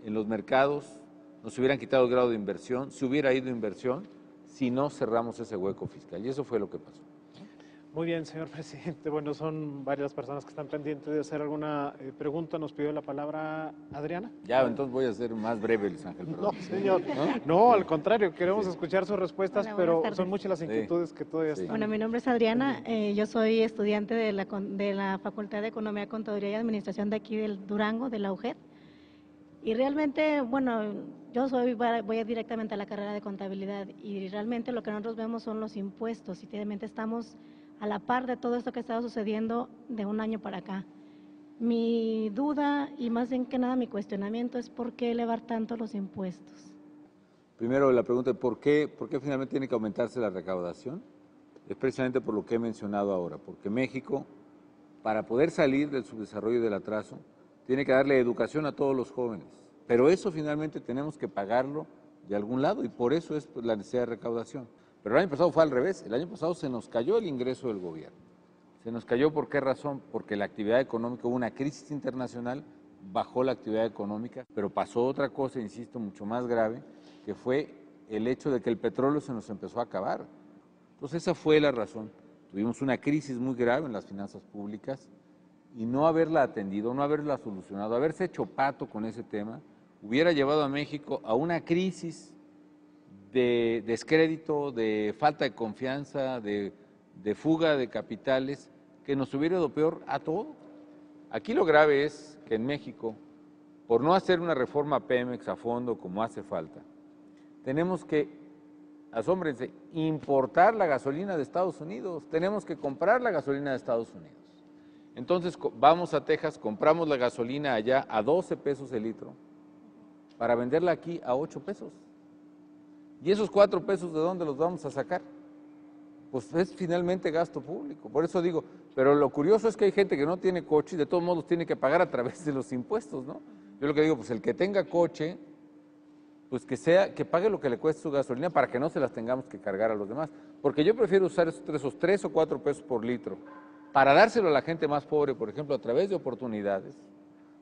en los mercados, nos hubieran quitado el grado de inversión, se hubiera ido inversión si no cerramos ese hueco fiscal y eso fue lo que pasó. Muy bien, señor presidente. Bueno, son varias personas que están pendientes de hacer alguna pregunta. Nos pidió la palabra Adriana. Ya, entonces voy a ser más breve, Luis Ángel. No, señor. No, al contrario, queremos escuchar sus respuestas, Hola, pero buenas son tardes. muchas las inquietudes que todavía están. Bueno, mi nombre es Adriana, yo soy estudiante de la Facultad de Economía, Contaduría y Administración de aquí del Durango, de la UGED. Y realmente, bueno, voy directamente a la carrera de contabilidad y realmente lo que nosotros vemos son los impuestos y realmente estamos a la par de todo esto que está sucediendo de un año para acá. Mi duda y más bien que nada mi cuestionamiento es ¿por qué elevar tanto los impuestos? Primero la pregunta, ¿por qué finalmente tiene que aumentarse la recaudación? Es precisamente por lo que he mencionado ahora, porque México, para poder salir del subdesarrollo y del atraso, tiene que darle educación a todos los jóvenes, pero eso finalmente tenemos que pagarlo de algún lado y por eso es la necesidad de recaudación. Pero el año pasado fue al revés, el año pasado se nos cayó el ingreso del gobierno. Se nos cayó, ¿por qué razón? Porque la actividad económica, hubo una crisis internacional, bajó la actividad económica, pero pasó otra cosa, insisto, mucho más grave, que fue el hecho de que el petróleo se nos empezó a acabar. Entonces esa fue la razón. Tuvimos una crisis muy grave en las finanzas públicas y no haberla atendido, no haberla solucionado, haberse hecho pato con ese tema, hubiera llevado a México a una crisis de descrédito, de falta de confianza, de fuga de capitales, que nos hubiera ido peor a todo. Aquí lo grave es que en México, por no hacer una reforma Pemex a fondo como hace falta, tenemos que, asómbrense, importar la gasolina de Estados Unidos, tenemos que comprar la gasolina de Estados Unidos. Entonces vamos a Texas, compramos la gasolina allá a 12 pesos el litro, para venderla aquí a 8 pesos. ¿Y esos 4 pesos de dónde los vamos a sacar? Pues es finalmente gasto público. Por eso digo, pero lo curioso es que hay gente que no tiene coche y de todos modos tiene que pagar a través de los impuestos, ¿no? Yo lo que digo, pues el que tenga coche, pues que pague lo que le cueste su gasolina para que no se las tengamos que cargar a los demás. Porque yo prefiero usar esos 3 o 4 pesos por litro para dárselo a la gente más pobre, por ejemplo, a través de oportunidades,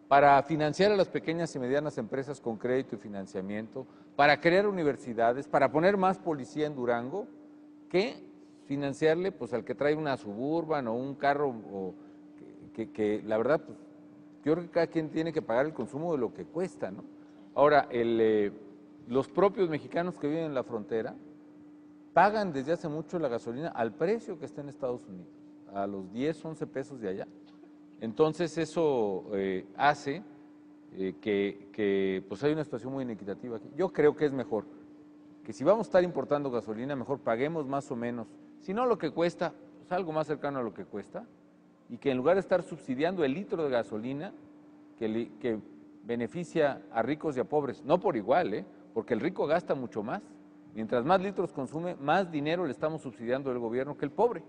para financiar a las pequeñas y medianas empresas con crédito y financiamiento, para crear universidades, para poner más policía en Durango, que financiarle pues al que trae una Suburban o un carro o que la verdad pues, yo creo que cada quien tiene que pagar el consumo de lo que cuesta, ¿no? Ahora, los propios mexicanos que viven en la frontera pagan desde hace mucho la gasolina al precio que está en Estados Unidos, a los 10, 11 pesos de allá. Entonces eso hace que pues hay una situación muy inequitativa aquí. Yo creo que es mejor que si vamos a estar importando gasolina, mejor paguemos más o menos, si no lo que cuesta, pues algo más cercano a lo que cuesta, y que en lugar de estar subsidiando el litro de gasolina que beneficia a ricos y a pobres, no por igual, porque el rico gasta mucho más, mientras más litros consume, más dinero le estamos subsidiando del gobierno que el pobre.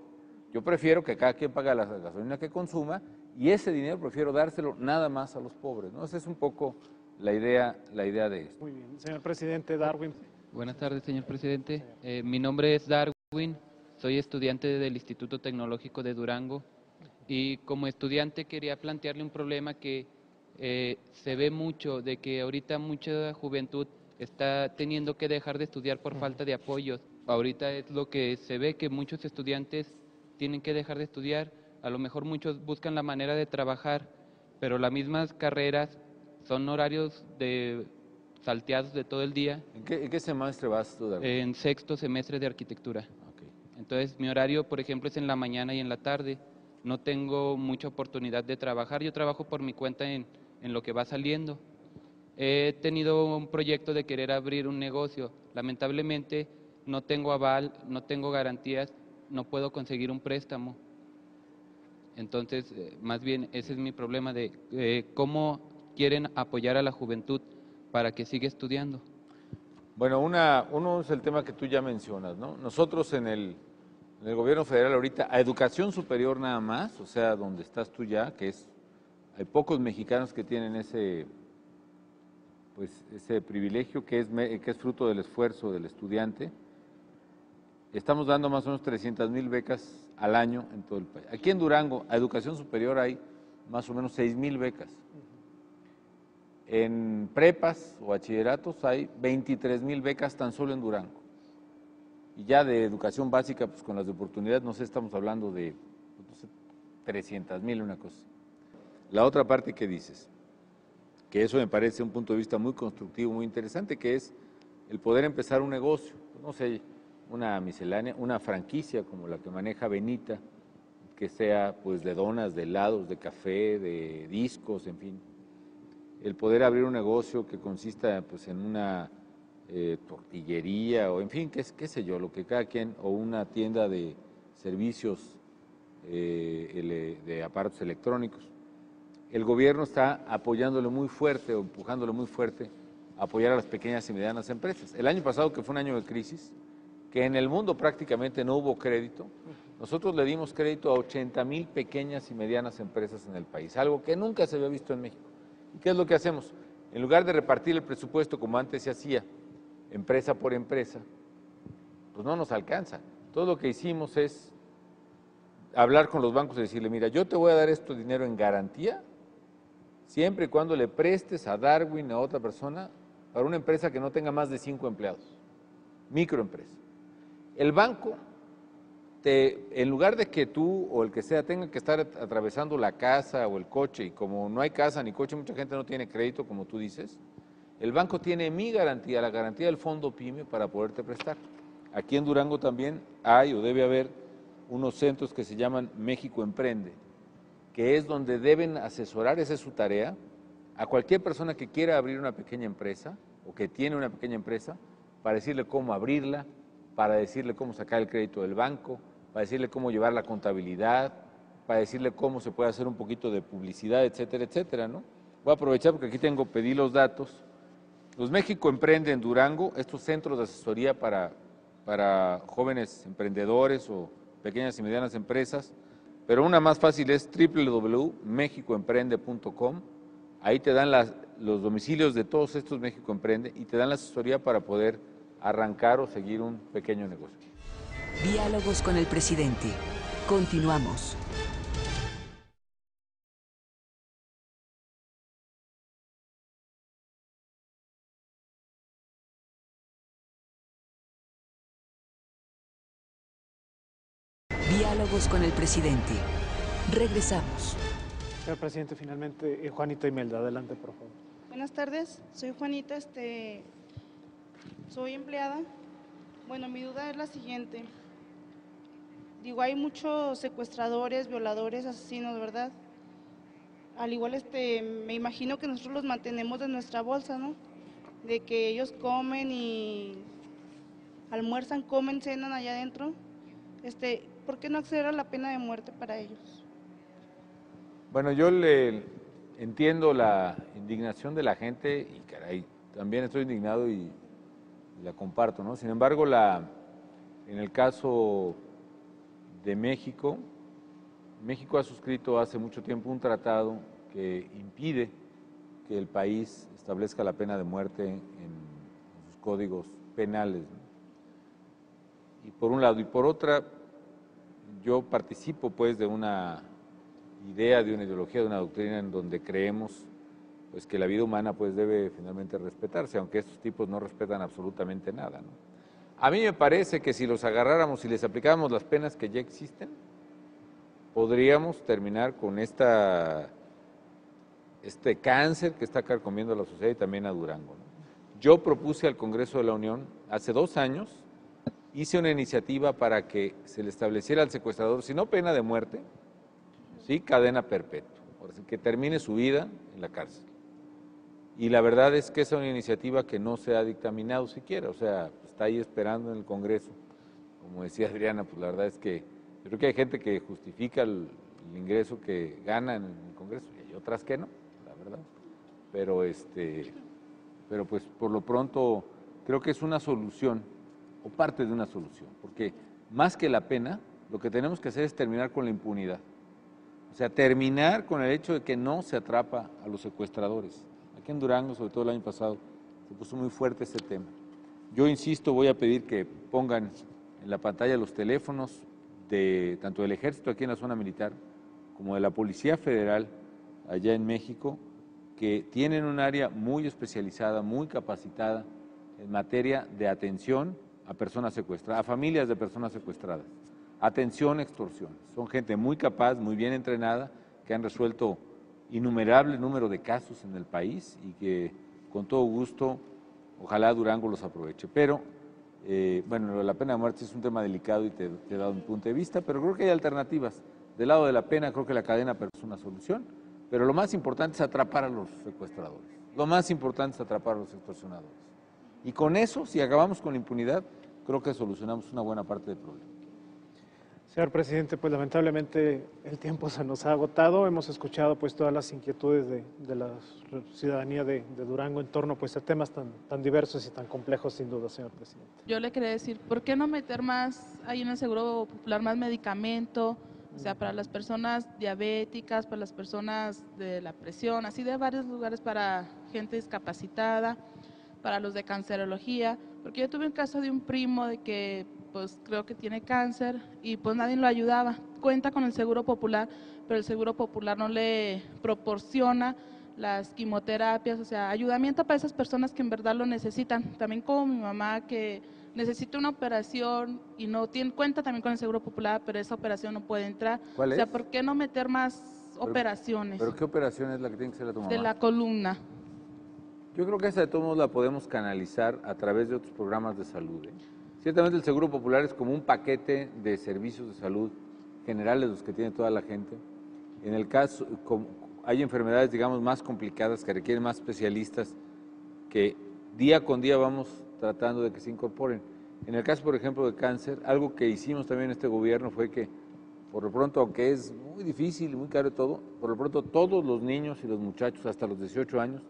Yo prefiero que cada quien pague la gasolina que consuma y ese dinero prefiero dárselo nada más a los pobres, ¿no? Esa es un poco la idea de esto. Muy bien, señor presidente. Darwin. Buenas tardes, señor presidente. Mi nombre es Darwin, soy estudiante del Instituto Tecnológico de Durango y como estudiante quería plantearle un problema que se ve mucho, de que ahorita mucha juventud está teniendo que dejar de estudiar por falta de apoyos. Ahorita es lo que se ve, que muchos estudiantes tienen que dejar de estudiar, a lo mejor muchos buscan la manera de trabajar, pero las mismas carreras son horarios salteados de todo el día. ¿En qué semestre vas a estudiar? En 6º semestre de arquitectura. Okay. Entonces mi horario, por ejemplo, es en la mañana y en la tarde. No tengo mucha oportunidad de trabajar, yo trabajo por mi cuenta en lo que va saliendo. He tenido un proyecto de querer abrir un negocio, lamentablemente no tengo aval, no tengo garantías, no puedo conseguir un préstamo. Entonces, más bien ese es mi problema de cómo quieren apoyar a la juventud para que siga estudiando. Bueno, uno es el tema que tú ya mencionas, ¿no? Nosotros en el gobierno federal ahorita, a educación superior nada más, o sea, donde estás tú ya, hay pocos mexicanos que tienen ese privilegio que es fruto del esfuerzo del estudiante. Estamos dando más o menos 300,000 becas al año en todo el país. Aquí en Durango, a educación superior hay más o menos 6,000 becas. En prepas o bachilleratos hay 23,000 becas tan solo en Durango. y ya de educación básica, pues con las de oportunidad, no sé, estamos hablando de no sé, 300,000, una cosa. La otra parte que dices, que eso me parece un punto de vista muy constructivo, muy interesante, que es el poder empezar un negocio, no sé, una miscelánea, una franquicia como la que maneja Benita, que sea pues de donas, de helados, de café, de discos, en fin. El poder abrir un negocio que consista pues en una tortillería o en fin, qué sé yo, lo que cada quien, o una tienda de servicios de aparatos electrónicos. El gobierno está apoyándolo muy fuerte o empujándolo muy fuerte a apoyar a las pequeñas y medianas empresas. El año pasado, que fue un año de crisis, que en el mundo prácticamente no hubo crédito, nosotros le dimos crédito a 80,000 pequeñas y medianas empresas en el país, algo que nunca se había visto en México. ¿Y qué es lo que hacemos? En lugar de repartir el presupuesto como antes se hacía, empresa por empresa, pues no nos alcanza. Todo lo que hicimos es hablar con los bancos y decirle, mira, yo te voy a dar esto dinero en garantía, siempre y cuando le prestes a Darwin, a otra persona, para una empresa que no tenga más de 5 empleados, microempresa. El banco, en lugar de que tú o el que sea tenga que estar atravesando la casa o el coche, y como no hay casa ni coche, mucha gente no tiene crédito, como tú dices, el banco tiene mi garantía, la garantía del Fondo PYME para poderte prestar. Aquí en Durango también hay o debe haber unos centros que se llaman México Emprende, que es donde deben asesorar, esa es su tarea, a cualquier persona que quiera abrir una pequeña empresa o que tiene una pequeña empresa, para decirle cómo abrirla, para decirle cómo sacar el crédito del banco, para decirle cómo llevar la contabilidad, para decirle cómo se puede hacer un poquito de publicidad, etcétera, etcétera, ¿no? Voy a aprovechar porque aquí pedí los datos. Los México Emprende en Durango, estos centros de asesoría para jóvenes emprendedores o pequeñas y medianas empresas, pero una más fácil es www.mexicoemprende.com. Ahí te dan los domicilios de todos estos México Emprende y te dan la asesoría para poder arrancar o seguir un pequeño negocio. Diálogos con el presidente. Continuamos. Diálogos con el presidente. Regresamos. Señor presidente, finalmente, Juanita Imelda, adelante, por favor. Buenas tardes, soy Juanita, soy empleada. Bueno, mi duda es la siguiente. Digo, hay muchos secuestradores, violadores, asesinos, ¿verdad? Al igual, me imagino que nosotros los mantenemos de nuestra bolsa, ¿no? De que ellos comen y almuerzan, comen, cenan allá adentro. ¿Por qué no acceder a la pena de muerte para ellos? Bueno, yo le entiendo la indignación de la gente y caray, también estoy indignado y la comparto, ¿no? Sin embargo, en el caso de México, México ha suscrito hace mucho tiempo un tratado que impide que el país establezca la pena de muerte en sus códigos penales, ¿no? Y por un lado, y por otra, yo participo pues de una idea, de una ideología, de una doctrina en donde creemos pues que la vida humana pues debe finalmente respetarse, aunque estos tipos no respetan absolutamente nada, ¿no? A mí me parece que si los agarráramos y les aplicáramos las penas que ya existen, podríamos terminar con este cáncer que está carcomiendo a la sociedad y también a Durango, ¿no? Yo propuse al Congreso de la Unión hace 2 años, hice una iniciativa para que se le estableciera al secuestrador, si no pena de muerte, sí cadena perpetua, que termine su vida en la cárcel. Y la verdad es que es una iniciativa que no se ha dictaminado siquiera, o sea, está ahí esperando en el Congreso. Como decía Adriana, pues la verdad es que yo creo que hay gente que justifica el ingreso que gana en el Congreso y hay otras que no, la verdad. Pero pues por lo pronto creo que es una solución o parte de una solución, porque más que la pena, lo que tenemos que hacer es terminar con la impunidad. O sea, terminar con el hecho de que no se atrapa a los secuestradores. Aquí en Durango, sobre todo el año pasado, se puso muy fuerte este tema. Yo insisto, voy a pedir que pongan en la pantalla los teléfonos tanto del Ejército aquí en la zona militar, como de la Policía Federal allá en México, que tienen un área muy especializada, muy capacitada en materia de atención a personas secuestradas, a familias de personas secuestradas. Atención a extorsiones. Son gente muy capaz, muy bien entrenada, que han resuelto innumerable número de casos en el país y que con todo gusto, ojalá Durango los aproveche. Pero, bueno, la pena de muerte es un tema delicado y te he dado mi punto de vista, pero creo que hay alternativas. Del lado de la pena, creo que la cadena perpetua es una solución, pero lo más importante es atrapar a los secuestradores. Lo más importante es atrapar a los extorsionadores. Y con eso, si acabamos con la impunidad, creo que solucionamos una buena parte del problema. Señor presidente, pues lamentablemente el tiempo se nos ha agotado. Hemos escuchado pues todas las inquietudes de la ciudadanía de Durango en torno pues a temas tan diversos y tan complejos sin duda, señor presidente. Yo le quería decir, ¿por qué no meter más ahí en el Seguro Popular más medicamento? O sea, para las personas diabéticas, para las personas de la presión, así de varios lugares para gente discapacitada, para los de cancerología, porque yo tuve un caso de un primo de que pues creo que tiene cáncer y pues nadie lo ayudaba. Cuenta con el Seguro Popular, pero el Seguro Popular no le proporciona las quimioterapias, o sea, ayudamiento para esas personas que en verdad lo necesitan. También como mi mamá que necesita una operación y no tiene cuenta también con el Seguro Popular, pero esa operación no puede entrar. ¿Cuál es? O sea, ¿por qué no meter más operaciones? ¿Pero qué operación es la que tiene que ser a tu mamá? De la columna. Yo creo que esa de todos modos la podemos canalizar a través de otros programas de salud. Ciertamente el Seguro Popular es como un paquete de servicios de salud generales, los que tiene toda la gente. En el caso, hay enfermedades, digamos, más complicadas que requieren más especialistas que día con día vamos tratando de que se incorporen. En el caso, por ejemplo, de cáncer, algo que hicimos también en este gobierno fue que, por lo pronto, aunque es muy difícil, muy caro todo, por lo pronto todos los niños y los muchachos hasta los 18 años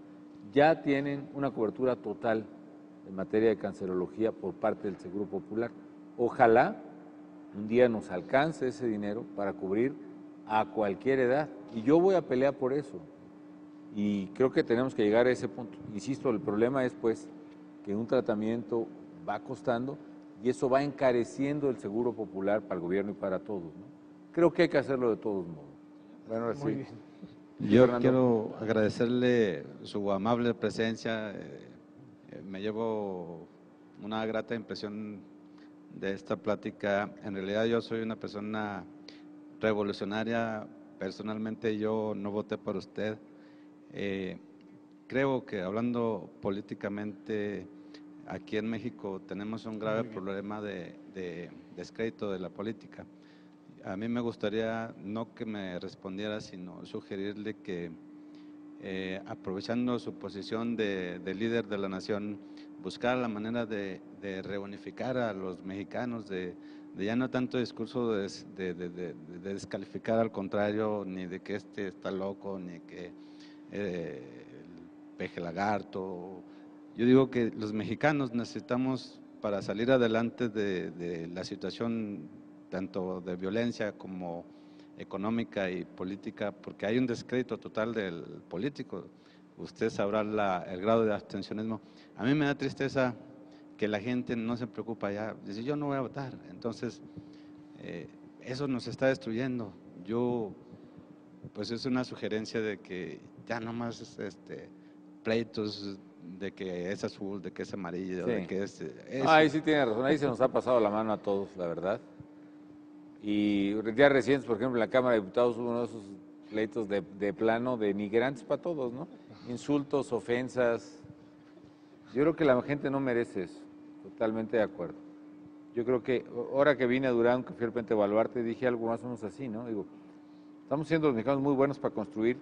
ya tienen una cobertura total en materia de cancerología por parte del Seguro Popular. Ojalá un día nos alcance ese dinero para cubrir a cualquier edad. Y yo voy a pelear por eso. Y creo que tenemos que llegar a ese punto. Insisto, el problema es pues que un tratamiento va costando y eso va encareciendo el Seguro Popular para el gobierno y para todos, ¿no? Creo que hay que hacerlo de todos modos. Bueno, ahora sí. Yo quiero agradecerle su amable presencia. Me llevo una grata impresión de esta plática. En realidad yo soy una persona revolucionaria. Personalmente yo no voté por usted. Creo que hablando políticamente, aquí en México tenemos un grave problema de descrédito de la política. A mí me gustaría no que me respondiera, sino sugerirle que aprovechando su posición de líder de la nación, buscar la manera de reunificar a los mexicanos, de ya no tanto discurso de descalificar al contrario, ni de que este está loco, ni que el peje lagarto. Yo digo que los mexicanos necesitamos, para salir adelante de la situación tanto de violencia como económica y política, porque hay un descrédito total del político. Usted sabrá el grado de abstencionismo. A mí me da tristeza que la gente no se preocupa ya, dice yo no voy a votar. Entonces, eso nos está destruyendo. Yo, pues es una sugerencia de que ya no más pleitos de que es azul, de que es amarillo, sí. De que es… Ahí sí tiene razón, ahí se nos ha pasado la mano a todos, la verdad. Y ya recientes, por ejemplo, en la Cámara de Diputados hubo uno de esos pleitos de plano denigrantes para todos, ¿no? Insultos, ofensas. Yo creo que la gente no merece eso, totalmente de acuerdo. Yo creo que ahora que vine a Durango, que fui al Puente Baluarte, dije algo más o menos así, ¿no? Digo, estamos siendo los mexicanos muy buenos para construir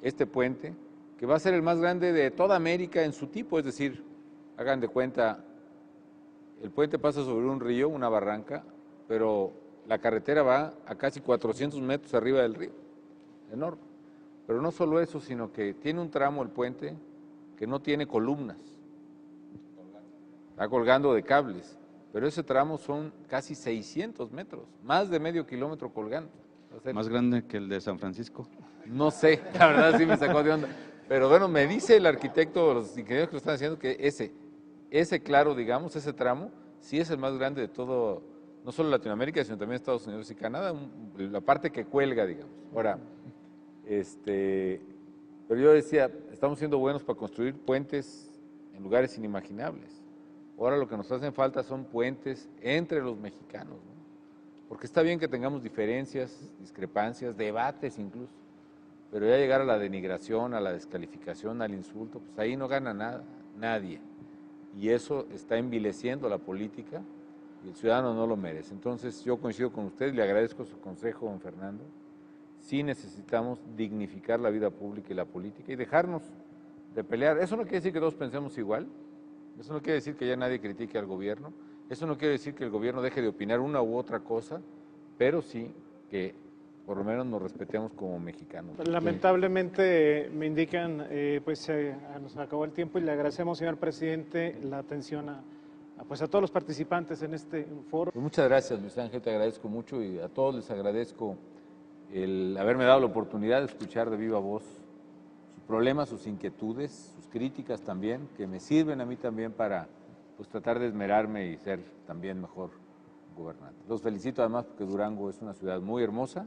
este puente, que va a ser el más grande de toda América en su tipo, es decir, hagan de cuenta, el puente pasa sobre un río, una barranca, pero la carretera va a casi 400 metros arriba del río, enorme. Pero no solo eso, sino que tiene un tramo el puente que no tiene columnas, está colgando de cables, pero ese tramo son casi 600 metros, más de medio kilómetro colgando. O sea, ¿más grande que el de San Francisco? No sé, la verdad sí me sacó de onda. Pero bueno, me dice el arquitecto, los ingenieros que lo están haciendo, que ese claro, digamos, ese tramo, sí es el más grande de todo, no solo Latinoamérica, sino también Estados Unidos y Canadá, la parte que cuelga, digamos. Ahora, pero yo decía, estamos siendo buenos para construir puentes en lugares inimaginables. Ahora lo que nos hacen falta son puentes entre los mexicanos, ¿no? Porque está bien que tengamos diferencias, discrepancias, debates incluso, pero ya llegar a la denigración, a la descalificación, al insulto, pues ahí no gana nada, nadie. Y eso está envileciendo la política y el ciudadano no lo merece. Entonces yo coincido con usted y le agradezco su consejo, don Fernando. Sí necesitamos dignificar la vida pública y la política y dejarnos de pelear. Eso no quiere decir que todos pensemos igual, eso no quiere decir que ya nadie critique al gobierno, eso no quiere decir que el gobierno deje de opinar una u otra cosa, pero sí que por lo menos nos respetemos como mexicanos. Lamentablemente me indican, nos acabó el tiempo y le agradecemos, señor presidente, la atención a todos los participantes en este foro. Pues muchas gracias, Luis Ángel, te agradezco mucho y a todos les agradezco el haberme dado la oportunidad de escuchar de viva voz sus problemas, sus inquietudes, sus críticas también, que me sirven a mí también para pues, tratar de esmerarme y ser también mejor gobernante. Los felicito además porque Durango es una ciudad muy hermosa,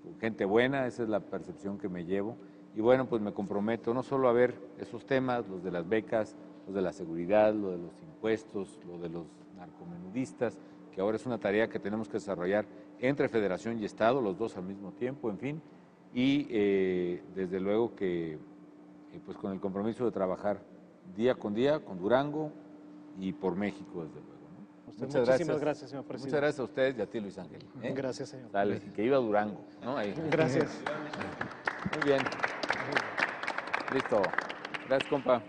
con gente buena, esa es la percepción que me llevo. Y bueno, pues me comprometo no solo a ver esos temas, los de las becas, los de la seguridad, lo de los impuestos, lo de los narcomenudistas, que ahora es una tarea que tenemos que desarrollar entre Federación y Estado, los dos al mismo tiempo, en fin, y desde luego que pues con el compromiso de trabajar día con Durango y por México, desde luego. Muchísimas gracias, señor presidente. Muchas gracias a ustedes y a ti, Luis Ángel. Gracias, señor. Dale, y que iba a Durango, ¿no? Ahí. Gracias. Muy bien. Listo. Gracias, compa.